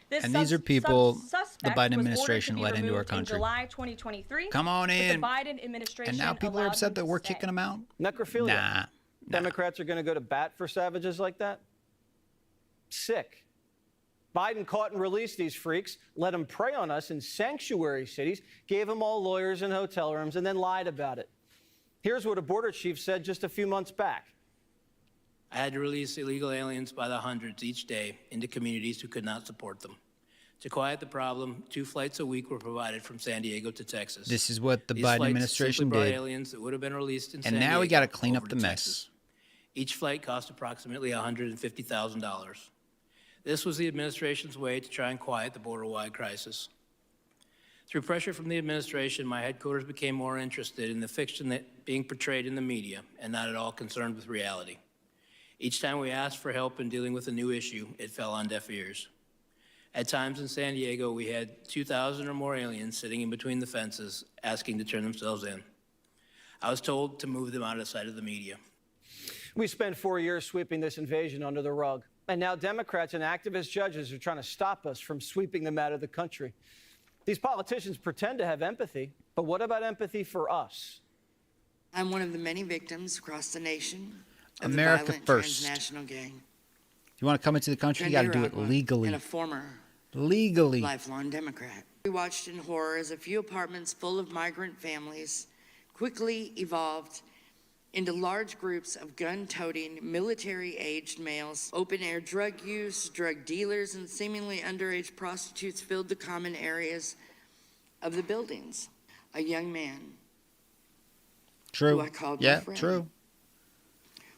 This And these are people the suspect Biden was administration ordered to be let into our removed in country. July 2023. Come on but in. The Biden administration And now people are allowed upset him that to we're stay. kicking them out? Necrophilia. Nah. Democrats are going to go to bat for savages like that? Sick. Biden caught and released these freaks, let them prey on us in sanctuary cities, gave them all lawyers and hotel rooms, and then lied about it. Here's what a border chief said just a few months back. I had to release illegal aliens by the hundreds each day into communities who could not support them. To quiet the problem, 2 flights a week were provided from San Diego to Texas. This is what the These Biden flights administration simply brought did. aliens that would have been released in And San now we Diego got to clean up over the to mess. Texas. Each flight cost approximately $150,000. This was the administration's way to try and quiet the border-wide crisis. Through pressure from the administration, my headquarters became more interested in the fiction that being portrayed in the media and not at all concerned with reality. Each time we asked for help in dealing with a new issue, it fell on deaf ears. At times in San Diego, we had 2,000 or more aliens sitting in between the fences, asking to turn themselves in. I was told to move them out of sight of the media. We spent 4 years sweeping this invasion under the rug. And now Democrats and activist judges are trying to stop us from sweeping them out of the country. These politicians pretend to have empathy, but what about empathy for us? I'm one of the many victims across the nation of America the violent first. transnational gang. If you want to come into the country, you got to do it legally. And a former Legally. lifelong Democrat. We watched in horror as a few apartments full of migrant families quickly evolved into large groups of gun-toting, military-aged males. Open-air drug use, drug dealers, and seemingly underage prostitutes filled the common areas of the buildings. A young man, True. who I called my Yeah, friend, true.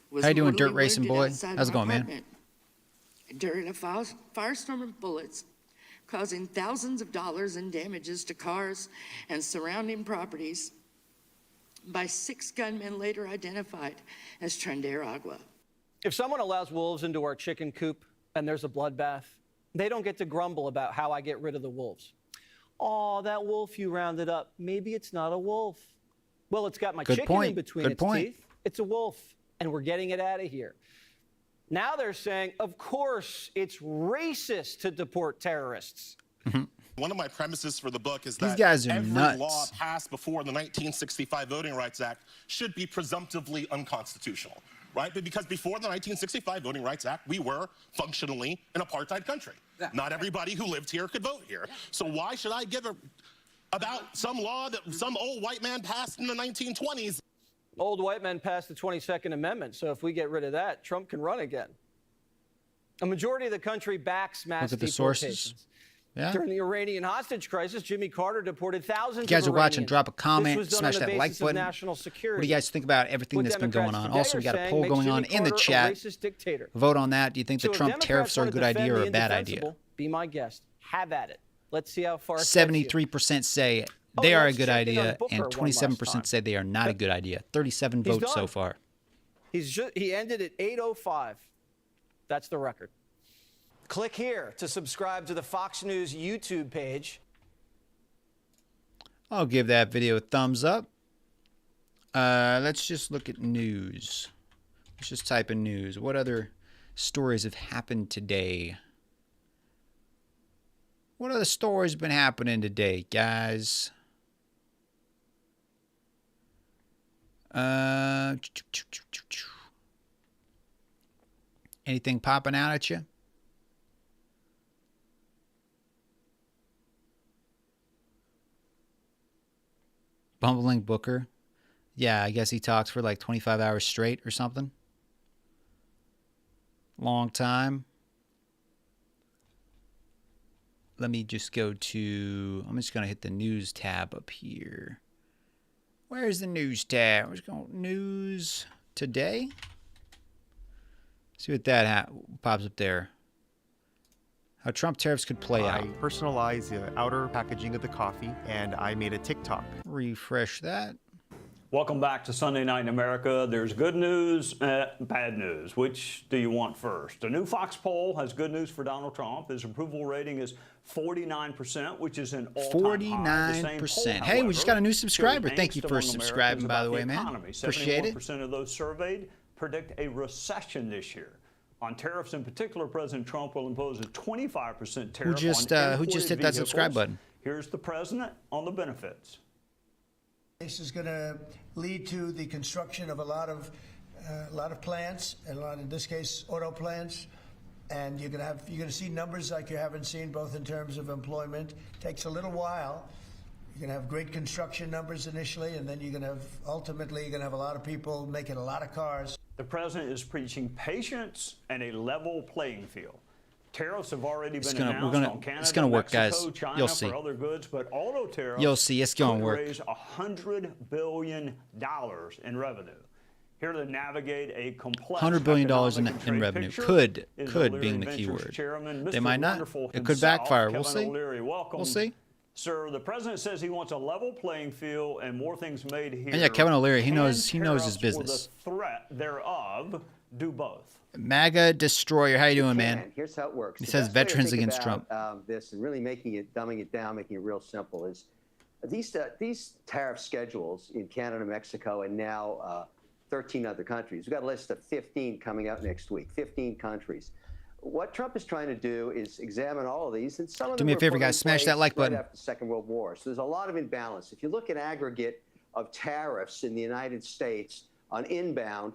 was How you doing, mortally dirt racing wounded boy? outside How's it my going, man? apartment during a firestorm of bullets, causing thousands of dollars in damages to cars and surrounding properties by 6 gunmen later identified as Trendera Agua. If someone allows wolves into our chicken coop and there's a bloodbath, they don't get to grumble about how I get rid of the wolves. Oh, that wolf you rounded up, maybe it's not a wolf. Well, it's got my Good chicken point. in between Good its point. teeth. It's a wolf, and we're getting it out of here. Now they're saying, of course, it's racist to deport terrorists. One of my premises for the book is These that guys are every nuts. law passed before the 1965 Voting Rights Act should be presumptively unconstitutional, right? But because before the 1965 Voting Rights Act, we were functionally an apartheid country. Not everybody who lived here could vote here. So why should I give about some law that some old white man passed in the 1920s? Old white men passed the 22nd Amendment, so if we get rid of that, Trump can run again. A majority of the country backs mass Look at the deportations. sources. Yeah. During the Iranian hostage crisis, Jimmy Carter deported thousands You guys of are watching, Iranians. drop a This comment, was done smash on the that like basis of button. national security. What do you guys think about everything What that's been Democrats going on? today Also, are we got a saying poll makes going on Jimmy in the Carter a chat. racist dictator. Vote on that. Do you think the So if Trump Democrats tariffs are a wanna good defend idea or the a bad idea? indefensible, be my guest. Have at it. Let's see how far it gets you. 73% say they are a let's good check in on idea, Booker and one 27% last say they are not a good idea. 37 He's votes so done. far. He ended at 8:05. That's the record. Click here to subscribe to the Fox News YouTube page. I'll give that video a thumbs up. Let's just look at news. Let's just type in news. What other stories have happened today? What other stories have been happening today, guys? Anything popping out at you? Bumbling Booker. Yeah, I guess he talks for like 25 hours straight or something. Long time. Let me just go to, I'm just going to hit the news tab up here. Where's the news tab? Let's go news today. See what that pops up there. How Trump tariffs could play out. I personalized the outer packaging of the coffee, and I made a TikTok. Refresh that. Welcome back to Sunday Night in America. There's good news, bad news. Which do you want first? A new Fox poll has good news for Donald Trump. His approval rating is 49%, which is an all-time high. The same poll, 49%. Hey, we just got a new subscriber. shows Thank you angst for among subscribing, by the way, man. economy. Appreciate it. 71% of those surveyed predict a recession this year. On tariffs in particular, President Trump will impose a 25% tariff Who just on hit that subscribe button? Here's the president on the benefits. This is going to lead to the construction of a lot of plants, and in this case, auto plants. And you're going to see numbers like you haven't seen, both in terms of employment. It takes a little while. You're going to have great construction numbers initially, and then ultimately you're going to have a lot of people making a lot of cars. The president is preaching patience and a level playing field. Tariffs have already been announced on Canada, it's gonna work, Mexico, guys. China You'll see. for other goods, but auto tariffs You'll see. It's gonna could work. raise $100 billion in revenue. Here to navigate a complex $100 billion economic and in trade revenue. picture Could is being the O'Leary key Ventures word. Chairman, They Mr. might not. Wonderful It could himself, backfire. Kevin We'll see. O'Leary, welcome. We'll see. Sir, the president says he wants a level playing field and more things made here. And yeah, Kevin O'Leary, he Can knows his tariffs business. or the threat thereof do both? MAGA Destroyer, how you doing, man? Here's how it works. He The says best way to veterans think against about, Trump. This and really dumbing it down, making it real simple is these tariff schedules in Canada, Mexico, and now 13 other countries. We've got a list of 15 coming out next week. 15 countries. What Trump is trying to do is examine all of these, and some of them Do me a were favor, put in guys. Smash place that like right button. after the Second World War. So there's a lot of imbalance. If you look at aggregate of tariffs in the United States on inbound,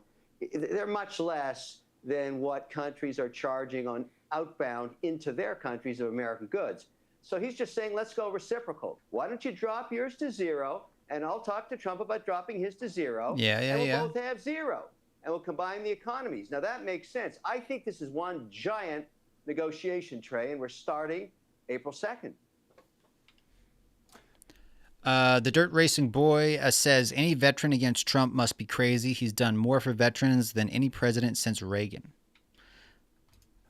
they're much less than what countries are charging on outbound into their countries of American goods. So he's just saying, let's go reciprocal. Why don't you drop yours to zero and I'll talk to Trump about dropping his to zero. Yeah, and we'll yeah. both have zero, and we'll combine the economies. Now, that makes sense. I think this is one giant negotiation, Trey, and we're starting April 2nd. The Dirt Racing Boy says, any veteran against Trump must be crazy. He's done more for veterans than any president since Reagan.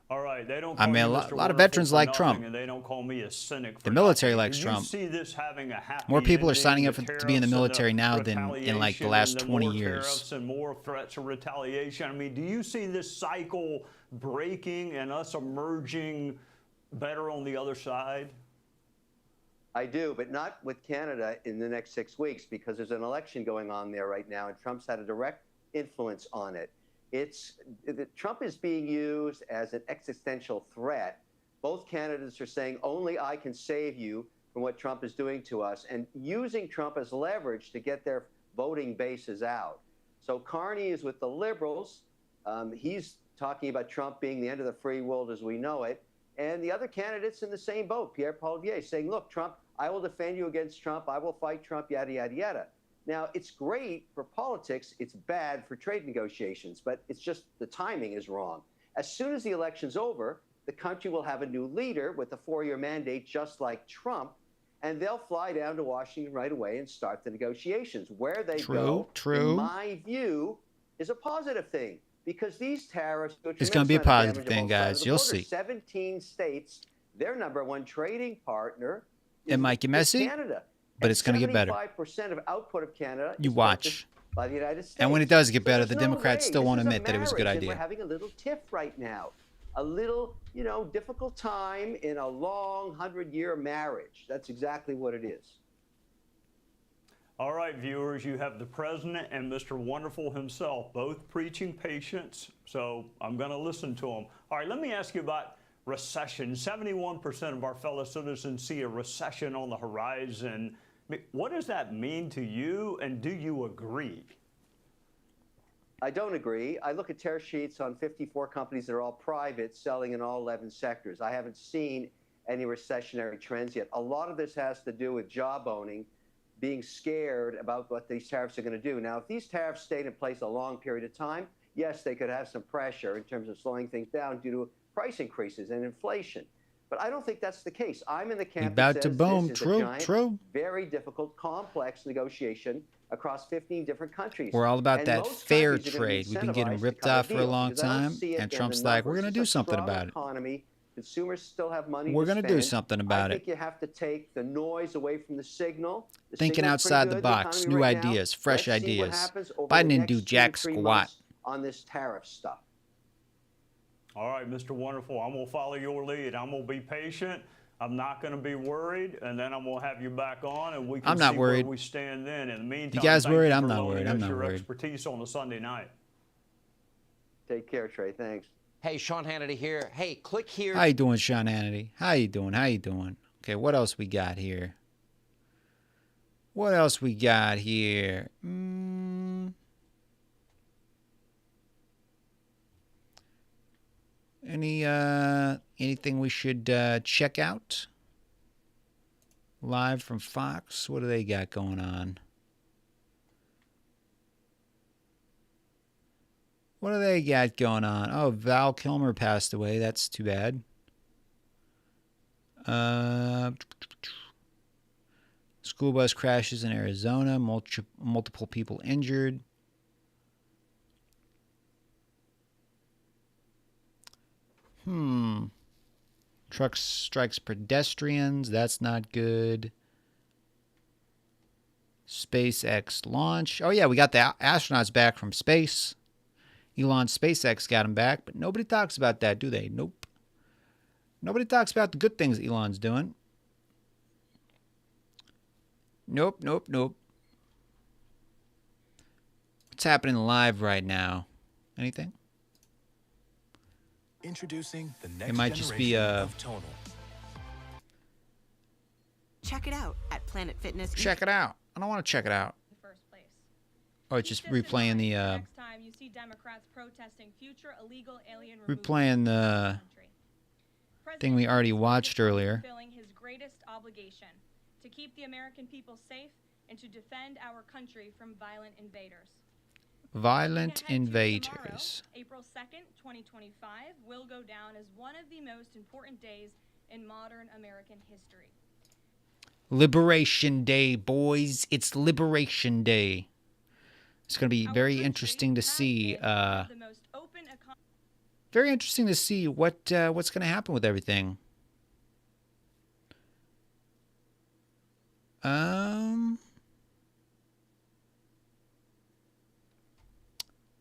All right, they don't. I Call mean, you a Mr. lot of Wonderful veterans for like nothing, Trump. and they don't call me a cynic. For The military nothing. likes Do Trump. You see this having a happy More people are ending, signing up the to be in the tariffs and military now than in like the last retaliation, 20 and more years. Tariffs and more threats of retaliation. I mean, do you see this cycle breaking and us emerging better on the other side? I do, but not with Canada in the next 6 weeks, because there's an election going on there right now, and Trump's had a direct influence on it. Trump is being used as an existential threat. Both candidates are saying, only I can save you from what Trump is doing to us, and using Trump as leverage to get their voting bases out. So Carney is with the liberals. He's talking about Trump being the end of the free world as we know it. And the other candidates in the same boat, Pierre Poilievre, saying, look, Trump, I will defend you against Trump. I will fight Trump, yada, yada, yada. Now, it's great for politics. It's bad for trade negotiations, but it's just the timing is wrong. As soon as the election's over, the country will have a new leader with a 4-year mandate, just like Trump, and they'll fly down to Washington right away and start the negotiations. Where they go, in my view, is a positive thing. Because these tariffs do a It's going to be a positive thing, guys. You'll see. 17 states, their number one trading partner It might get messy, Canada. but it's going to get better. 75% of output of Canada You is watch. purchased by the United States. And when it does get better, the there's no Democrats way. still This won't is a admit that it was a good marriage, and idea. We're having a little tiff right now. A little, difficult time in a long 100-year marriage. That's exactly what it is. All right, viewers, you have the president and Mr. Wonderful himself both preaching patience, so I'm going to listen to them. All right, let me ask you about recession. 71% of our fellow citizens see a recession on the horizon. What does that mean to you, and do you agree? I don't agree. I look at tear sheets on 54 companies that are all private, selling in all 11 sectors. I haven't seen any recessionary trends yet. A lot of this has to do with job owning, being scared about what these tariffs are going to do. Now, if these tariffs stayed in place a long period of time, yes, they could have some pressure in terms of slowing things down due to price increases and inflation. But I don't think that's the case. I'm in the camp that About to says boom. this is True, a giant, true. very difficult, complex negotiation across 15 different countries. We're all about And that most fair countries are gonna be trade. We've been getting incentivized to ripped cut off for a deal, long because I don't time, see it and in Trump's the like, we're numbers. going to It's do a something strong about it. economy. Consumers still have money We're to gonna do spend. something about I it. think you have to take the noise away from the signal. The Thinking signal's pretty outside the good, box, economy new right now. ideas, fresh Let's see what ideas. happens over Biden the didn't do next 2 to jack 3 squat. months on this tariff stuff. All right, Mr. Wonderful, I'm going to follow your lead. I'm going to be patient. I'm not going to be worried, and then I'm going to have you back on, and we can I'm not see worried. where we stand then. In the meantime, guys thank worried? you I'm for not loaning worried. I'm us not your worried. expertise on a Sunday night. Take care, Trey. Thanks. Hey, Sean Hannity here. Hey, click here. How you doing, Sean Hannity? How you doing? How you doing? Okay, what else we got here? What else we got here? Anything we should check out? Live from Fox. What do they got going on? What do they got going on? Oh, Val Kilmer passed away. That's too bad. School bus crashes in Arizona. Multiple people injured. Truck strikes pedestrians. That's not good. SpaceX launch. Oh, yeah, we got the astronauts back from space. Elon's SpaceX got them back, but nobody talks about that, do they? Nope. Nobody talks about the good things Elon's doing. Nope, nope, nope. What's happening live right now? Anything? Introducing the next It might just be of tonal. Check it out at Planet Fitness. Check it out. I don't want to check it out. Oh, it's just replaying the Next time you see Democrats protesting future illegal alien replaying the thing we already watched earlier. fulfilling his greatest obligation to keep the American people safe and to defend our country from violent invaders. Violent Looking ahead to tomorrow, invaders. April 2nd, 2025, will go down as one of the most important days in modern American history. Liberation Day, boys. It's Liberation Day. It's going to be very interesting to see. Very interesting to see what's going to happen with everything.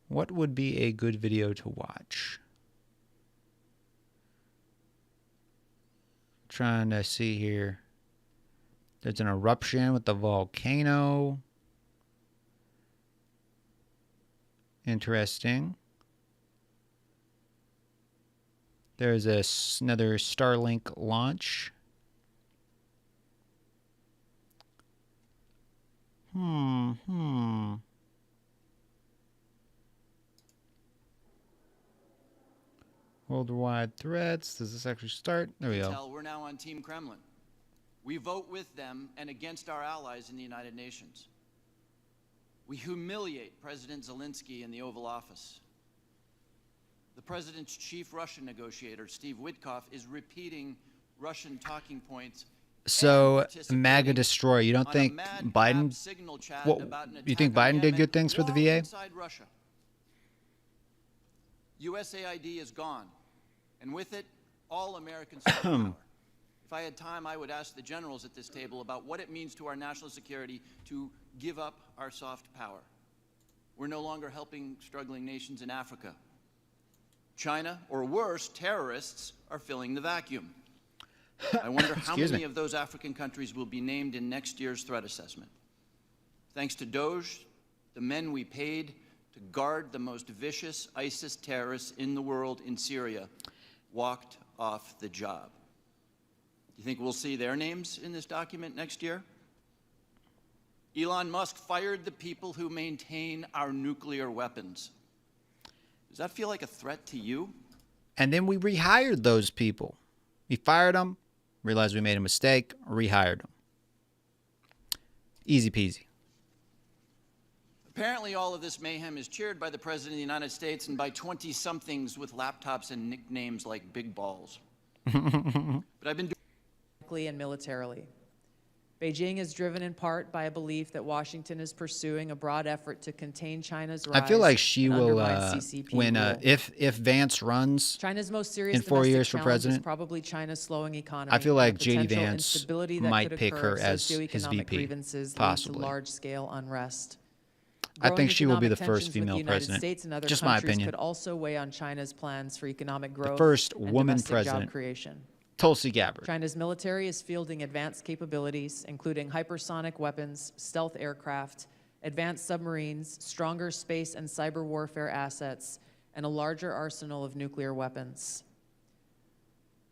What would be a good video to watch? Trying to see here. There's an eruption with the volcano. Interesting. There's another Starlink launch. Worldwide threats. Does this actually start? There we go. We're now on Team Kremlin. We vote with them and against our allies in the United Nations. We humiliate President Zelensky in the Oval Office. The president's chief Russian negotiator, Steve Witkoff, is repeating Russian talking points. So, MAGA destroyer. You don't think Biden? You think Biden did good things for the VA? Russia. USAID is gone, and with it, all American soft power. If I had time, I would ask the generals at this table about what it means to our national security to give up our soft power. We're no longer helping struggling nations in Africa. China, or worse, terrorists, are filling the vacuum. I wonder how many of those African countries will be named in next year's threat assessment. Thanks to Doge, the men we paid to guard the most vicious ISIS terrorists in the world in Syria walked off the job. Do you think we'll see their names in this document next year? Elon Musk fired the people who maintain our nuclear weapons. Does that feel like a threat to you? And then we rehired those people. We fired them, realized we made a mistake, rehired them. Easy peasy. Apparently all of this mayhem is cheered by the President of the United States and by 20-somethings with laptops and nicknames like Big Balls. But I've been doing and militarily. Beijing is driven in part by a belief that Washington is pursuing a broad effort to contain China's rise. I feel like she will, when rule. if Vance runs China's most serious in 4 years for challenge president, is probably China's slowing economy. I feel like and the JD potential Vance instability that might could pick occur her if as his socioeconomic VP, grievances possibly. lead to large-scale unrest. I think she will be the Growing first economic female tensions with the United president. States and other Just my countries opinion. could also weigh on China's plans for economic growth The first and woman domestic president, job creation. Tulsi Gabbard. China's military is fielding advanced capabilities, including hypersonic weapons, stealth aircraft, advanced submarines, stronger space and cyber warfare assets, and a larger arsenal of nuclear weapons.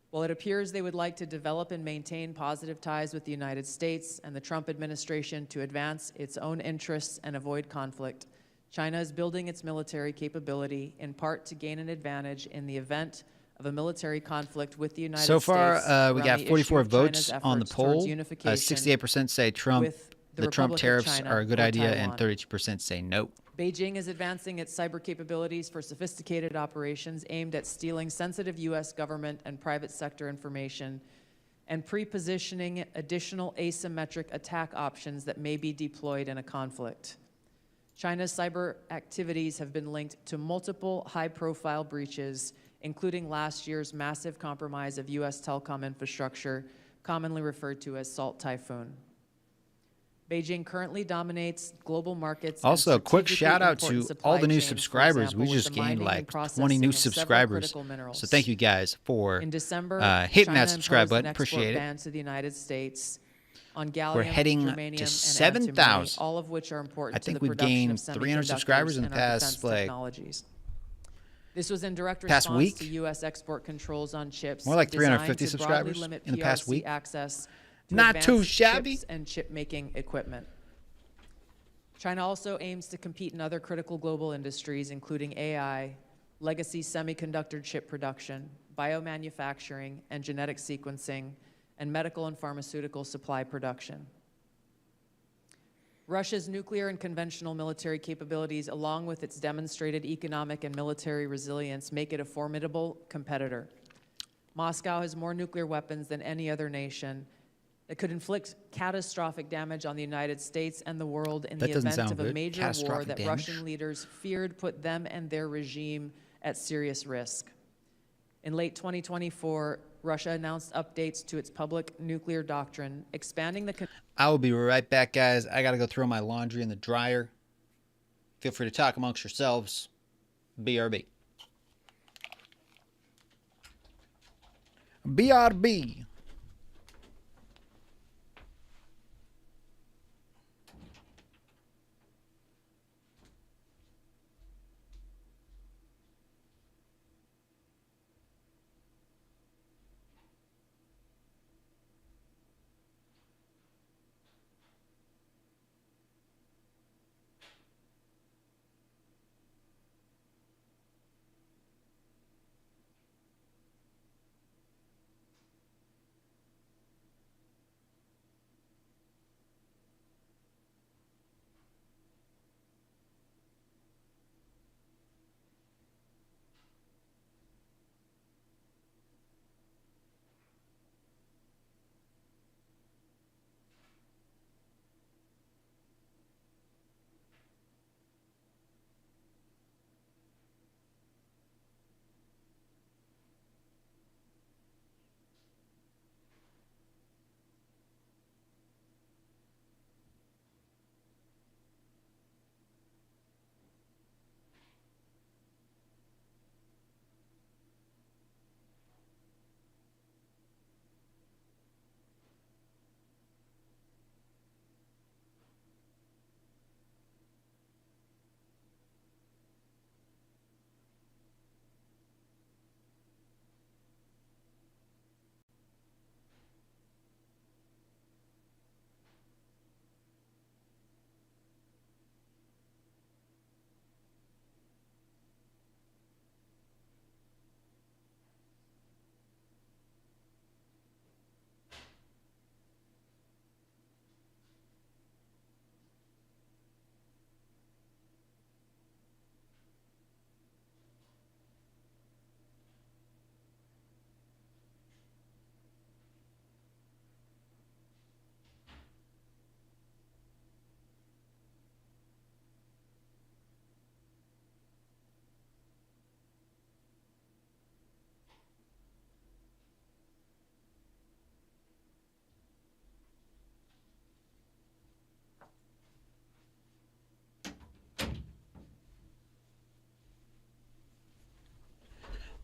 While it appears they would like to develop and maintain positive ties with the United States and the Trump administration to advance its own interests and avoid conflict, China is building its military capability in part to gain an advantage in the event of a military conflict with the United States. So far, we around got the 44 issue of votes China's on the efforts towards poll. unification 68% say Trump, with the the Trump Republic of tariffs China are a good or idea, Taiwan. and 32% say no. Beijing is advancing its cyber capabilities for sophisticated operations aimed at stealing sensitive U.S. government and private sector information and pre-positioning additional asymmetric attack options that may be deployed in a conflict. China's cyber activities have been linked to multiple high-profile breaches, including last year's massive compromise of U.S. telecom infrastructure, commonly referred to as Salt Typhoon. Beijing currently dominates global markets. Also, a quick shout out to all the new chains, for subscribers. example, We with just the gained mining like and 20 processing new of several subscribers. critical minerals. So thank you guys for In December, hitting China that subscribe imposed an button. export Appreciate it. ban to the United States on gallium, We're heading germanium, to and antimony, 7,000. all of which are important I think to the we've production gained of 300 subscribers in the semiconductors and our past, defense like, technologies. This was in direct past response week? to U.S. export controls on chips. More like designed 350 to broadly subscribers limit in the past PRC week. access to Not too advanced shabby. chips and chip-making equipment. China also aims to compete in other critical global industries, including AI, legacy semiconductor chip production, biomanufacturing and genetic sequencing, and medical and pharmaceutical supply production. Russia's nuclear and conventional military capabilities, along with its demonstrated economic and military resilience, make it a formidable competitor. Moscow has more nuclear weapons than any other nation that could inflict catastrophic damage on the United States and the world in the event of a major war that Russian leaders feared put them and their regime at serious risk. In late 2024, Russia announced updates to its public nuclear doctrine, expanding the... I will be right back, guys. I got to go throw my laundry in the dryer. Feel free to talk amongst yourselves. BRB. BRB.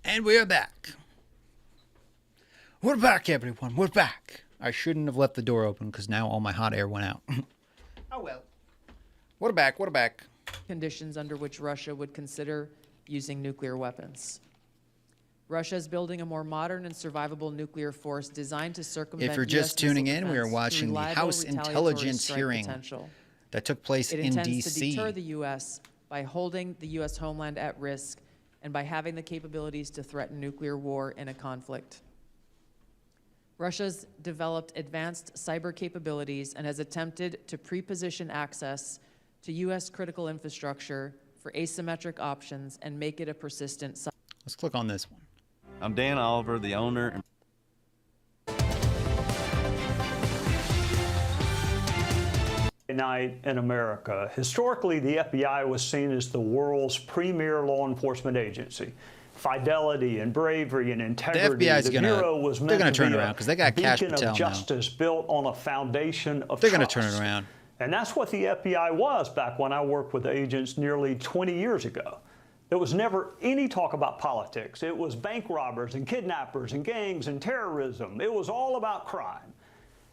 And we're back. We're back, everyone. We're back. I shouldn't have left the door open because now all my hot air went out. Oh, well. We're back. We're back. Conditions under which Russia would consider using nuclear weapons. Russia is building a more modern and survivable nuclear force designed to circumvent If you're just tuning in, we are watching the House Intelligence hearing that took place in D.C. It intends to deter the U.S. by holding the U.S. homeland at risk and by having the capabilities to threaten nuclear war in a conflict. Russia's developed advanced cyber capabilities and has attempted to pre-position access to U.S. critical infrastructure for asymmetric options and make it a persistent... Let's click on this one. I'm Dan Oliver, the owner. Night in America. Historically, the FBI was seen as the world's premier law enforcement agency. Fidelity and bravery and integrity. The FBI's Bureau was meant to turn be around because they got Kash Patel of justice built on a foundation of They're trust. going to turn it around. And that's what the FBI was back when I worked with agents nearly 20 years ago. There was never any talk about politics. It was bank robbers and kidnappers and gangs and terrorism. It was all about crime.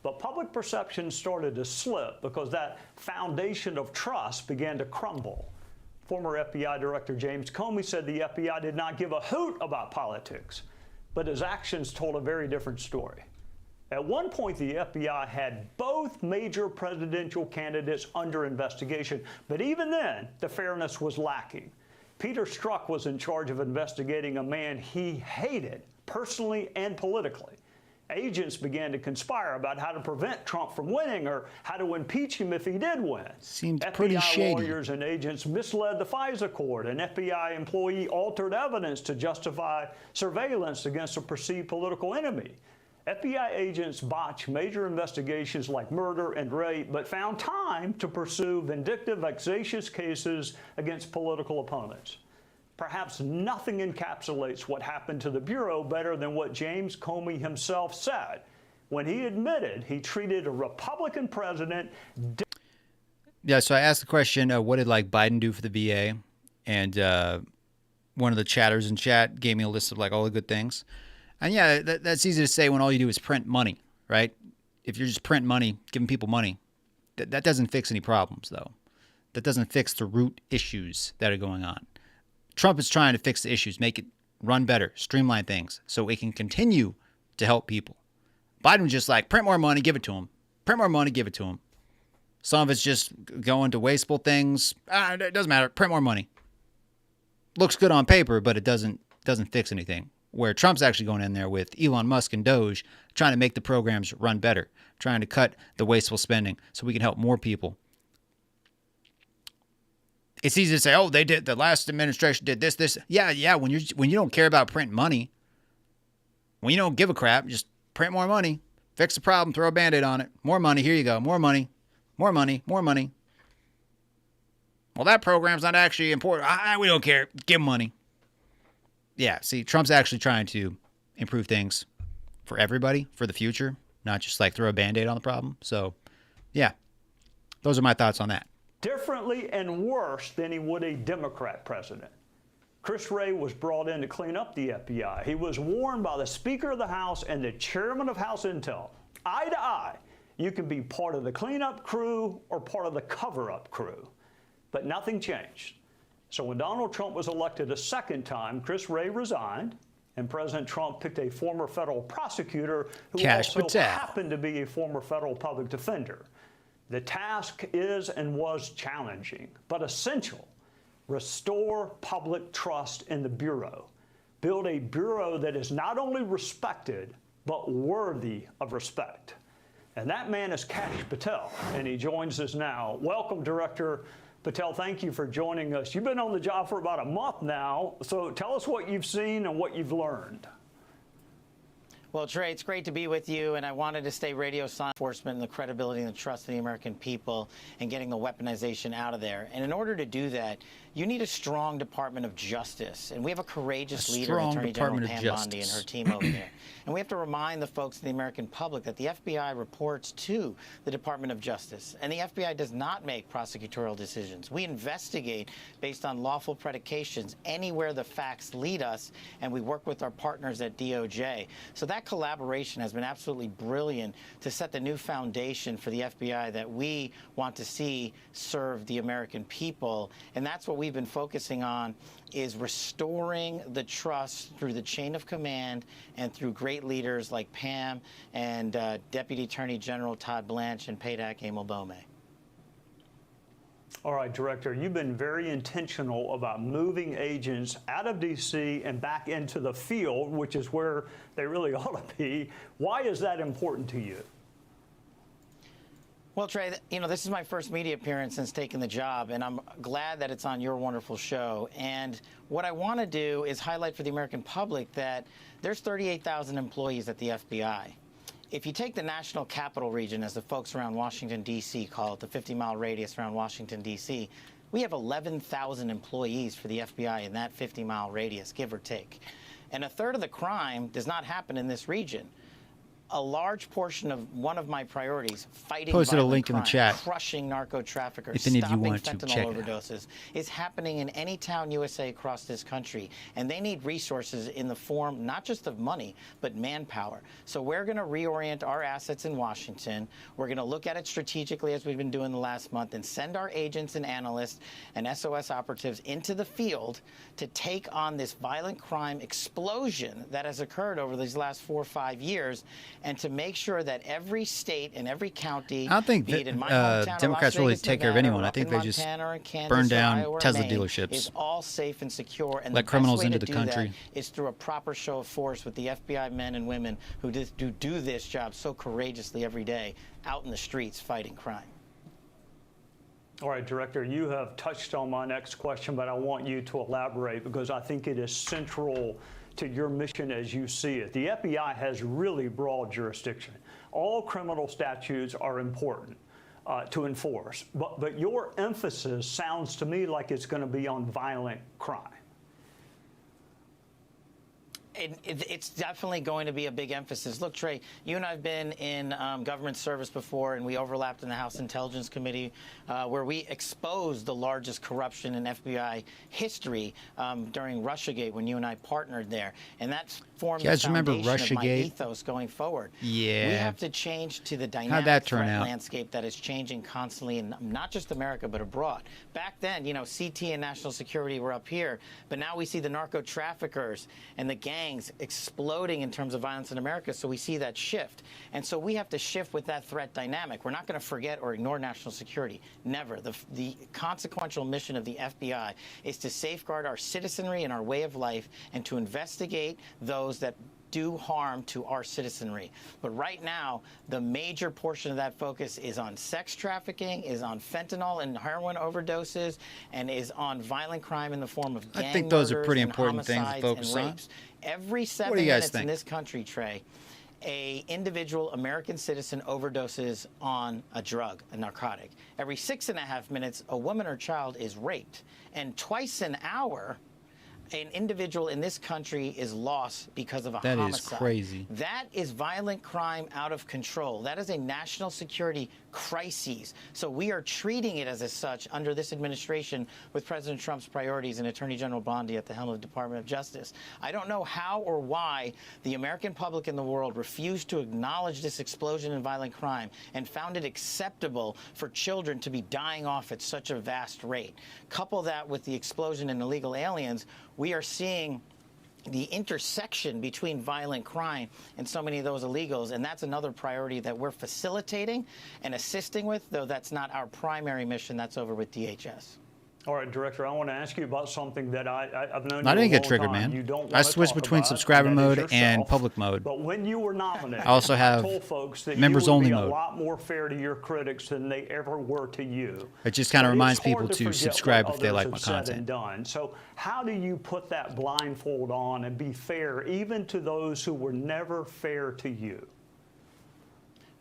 But public perception started to slip because that foundation of trust began to crumble. Former FBI Director James Comey said the FBI did not give a hoot about politics, but his actions told a very different story. At one point, the FBI had both major presidential candidates under investigation, but even then, the fairness was lacking. Peter Strzok was in charge of investigating a man he hated, personally and politically. agents began to conspire about how to prevent Trump from winning or how to impeach him if he did win. Seemed FBI pretty shady. Lawyers and agents misled the FISA court. An FBI employee altered evidence to justify surveillance against a perceived political enemy. FBI agents botched major investigations like murder and rape, but found time to pursue vindictive, vexatious cases against political opponents. Perhaps nothing encapsulates what happened to the Bureau better than what James Comey himself said when he admitted he treated a Republican president. Yeah, so I asked the question, what did like Biden do for the VA? And one of the chatters in chat gave me a list of like all the good things. And yeah, that's easy to say when all you do is print money, right? If you're just print money, giving people money, that doesn't fix any problems, though. That doesn't fix the root issues that are going on. Trump is trying to fix the issues, make it run better, streamline things, so it can continue to help people. Biden was just like, print more money, give it to him. Print more money, give it to him. Some of it's just going to wasteful things. It doesn't matter. Print more money. Looks good on paper, but it doesn't fix anything. Where Trump's actually going in there with Elon Musk and Doge, trying to make the programs run better, trying to cut the wasteful spending so we can help more people. It's easy to say, oh, they did, the last administration did this. Yeah. When you don't care about printing money, when you don't give a crap, just print more money, fix the problem, throw a Band-Aid on it. More money, here you go. More money, more money, more money. Well, that program's not actually important. We don't care. Give them money. Yeah, see, Trump's actually trying to improve things for everybody, for the future, not just like throw a Band-Aid on the problem. So, yeah, those are my thoughts on that. Differently and worse than he would a Democrat president. Chris Wray was brought in to clean up the FBI. He was warned by the Speaker of the House and the Chairman of House Intel, eye to eye, you can be part of the cleanup crew or part of the cover-up crew. But nothing changed. So when Donald Trump was elected a second time, Chris Wray resigned, and President Trump picked a former federal prosecutor who Kash also Patel. happened to be a former federal public defender. The task is and was challenging, but essential. Restore public trust in the Bureau. Build a Bureau that is not only respected, but worthy of respect. And that man is Kash Patel, and he joins us now. Welcome, Director Patel, thank you for joining us. You've been on the job for about a month now, so tell us what you've seen and what you've learned. Well, Trey, it's great to be with you, and I wanted to stay radio silent enforcement and the credibility and the trust of the American people and getting the weaponization out of there. And in order to do that, you need a strong Department of Justice. And we have a courageous leader, Attorney General Pam Bondi and her team over there. And we have to remind the folks in the American public that the FBI reports to the Department of Justice. And the FBI does not make prosecutorial decisions. We investigate based on lawful predications anywhere the facts lead us, and we work with our partners at DOJ. So that collaboration has been absolutely brilliant to set the new foundation for the FBI that we want to see serve the American people. And that's what we've been focusing on, is restoring the trust through the chain of command and through great leaders like Pam and Deputy Attorney General Todd Blanche and PADAC Emil Bome. All right, Director, you've been very intentional about moving agents out of D.C. and back into the field, which is where they really ought to be. Why is that important to you? Well, Trey, this is my first media appearance since taking the job, and I'm glad that it's on your wonderful show. And what I want to do is highlight for the American public that there's 38,000 employees at the FBI. If you take the national capital region, as the folks around Washington, D.C. call it, the 50-mile radius around Washington, D.C., we have 11,000 employees for the FBI in that 50-mile radius, give or take. And a third of the crime does not happen in this region. A large portion of one of my priorities, fighting Posted a violent link in the crime, chat crushing narco traffickers, if any of you stopping want to fentanyl check it out. overdoses, is happening in any town USA across this country. And they need resources in the form not just of money, but manpower. So we're going to reorient our assets in Washington. We're going to look at it strategically, as we've been doing the last month, and send our agents and analysts and SOS operatives into the field to take on this violent crime explosion that has occurred over these last 4 or 5 years. and to make sure that every state and every county, I don't think be it in my that, hometown of Democrats Las really Vegas, take care of Nevada, anyone. or I up think in they just Montana or Kansas burn or down Iowa or Tesla Maine, dealerships. is all safe and secure. And Let the criminals best way into to the do country. that is through a proper show of force with the FBI men and women who do this job so courageously every day out in the streets fighting crime. All right, Director, you have touched on my next question, but I want you to elaborate because I think it is central to your mission as you see it. The FBI has really broad jurisdiction. All criminal statutes are important to enforce, but your emphasis sounds to me like it's going to be on violent crime. It's definitely going to be a big emphasis. Look, Trey, you and I have been in government service before, and we overlapped in the House Intelligence Committee, where we exposed the largest corruption in FBI history during Russiagate when you and I partnered there. And that's formed the foundation of my ethos going forward. Yeah. We have to change to the dynamic threat landscape that is changing constantly, in not just America, but abroad. Back then, you know, CT and national security were up here, but now we see the narco traffickers and the gangs exploding in terms of violence in America, so we see that shift. And so we have to shift with that threat dynamic. We're not going to forget or ignore national security. Never. The consequential mission of the FBI is to safeguard our citizenry and our way of life and to investigate those that do harm to our citizenry. But right now, the major portion of that focus is on sex trafficking, is on fentanyl and heroin overdoses, and is on violent crime in the form of gang I think those are pretty murders and important things to homicides focus and on. rapes. Every 7 What do you guys minutes in think? this country, Trey, a individual American citizen overdoses on a drug, a narcotic. Every 6.5 minutes, a woman or child is raped. And twice an hour, an individual in this country is lost because of a homicide. That is crazy. That is violent crime out of control. That is a national security crisis. So we are treating it as such under this administration with President Trump's priorities and Attorney General Bondi at the helm of the Department of Justice. I don't know how or why the American public in the world refused to acknowledge this explosion in violent crime and found it acceptable for children to be dying off at such a vast rate. Couple that with the explosion in illegal aliens, we are seeing the intersection between violent crime and so many of those illegals, and that's another priority that we're facilitating and assisting with, though that's not our primary mission. That's over with DHS. All right, Director, I want to ask you about something that I've known I you didn't a get long triggered, time. man. You don't I wanna switched talk between about, subscriber and that is mode and yourself. public mode. But when you were nominated, I also have told folks that members you would only be mode. a lot more fair to your critics than they ever were to you. It just kind of But reminds it's hard people to forget subscribe what if they others like have my said content. and done. So how do you put that blindfold on and be fair even to those who were never fair to you?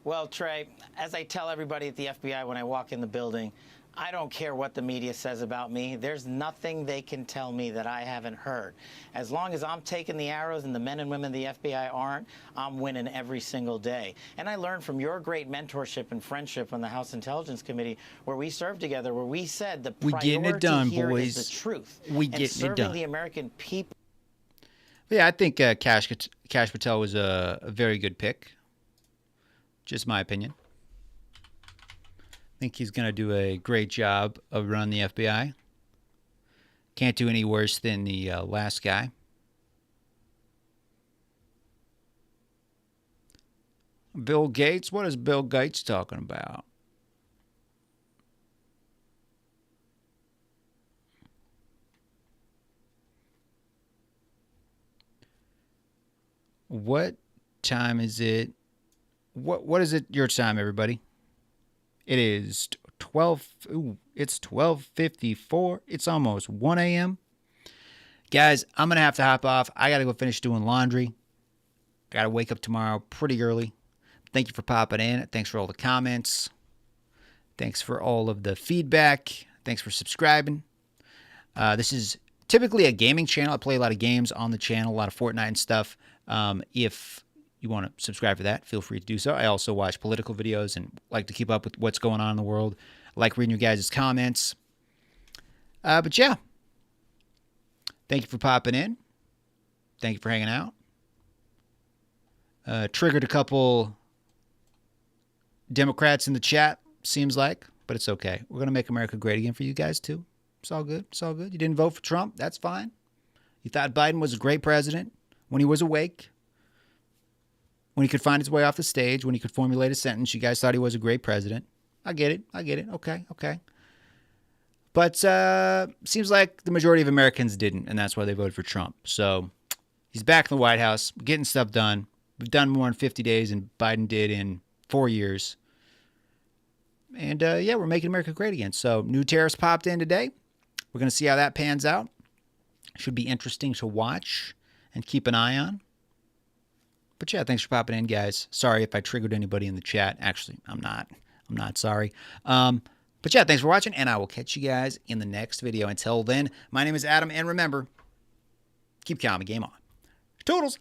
Well, Trey, as I tell everybody at the FBI when I walk in the building, I don't care what the media says about me. There's nothing they can tell me that I haven't heard. As long as I'm taking the arrows and the men and women of the FBI aren't, I'm winning every single day. And I learned from your great mentorship and friendship on the House Intelligence Committee, where we served together, where we said the We priority getting it done, here boys. is the truth. We and getting it serving done. the American people. Yeah, I think Kash Patel was a very good pick. Just my opinion. I think he's going to do a great job of running the FBI. Can't do any worse than the last guy. Bill Gates? What is Bill Gates talking about? What time is it? What is it your time, everybody? It is 12. Ooh, it's 12:54. It's almost 1 a.m. Guys, I'm going to have to hop off. I got to go finish doing laundry. Got to wake up tomorrow pretty early. Thank you for popping in. Thanks for all the comments. Thanks for all of the feedback. Thanks for subscribing. This is typically a gaming channel. I play a lot of games on the channel, a lot of Fortnite and stuff. If you want to subscribe for that, feel free to do so. I also watch political videos and like to keep up with what's going on in the world. I like reading your guys' comments. But yeah, thank you for popping in. Thank you for hanging out. Triggered a couple Democrats in the chat, seems like, but it's okay. We're going to make America great again for you guys, too. It's all good. It's all good. You didn't vote for Trump. That's fine. You thought Biden was a great president when he was awake. when he could find his way off the stage, when he could formulate a sentence. You guys thought he was a great president. I get it. Okay. But seems like the majority of Americans didn't, and that's why they voted for Trump. So he's back in the White House, getting stuff done. We've done more in 50 days than Biden did in 4 years. And, yeah, we're making America great again. So new tariffs popped in today. We're going to see how that pans out. Should be interesting to watch and keep an eye on. But, yeah, thanks for popping in, guys. Sorry if I triggered anybody in the chat. Actually, I'm not sorry. But, yeah, thanks for watching, and I will catch you guys in the next video. Until then, my name is Adam, and remember, keep calm and game on. Toodles!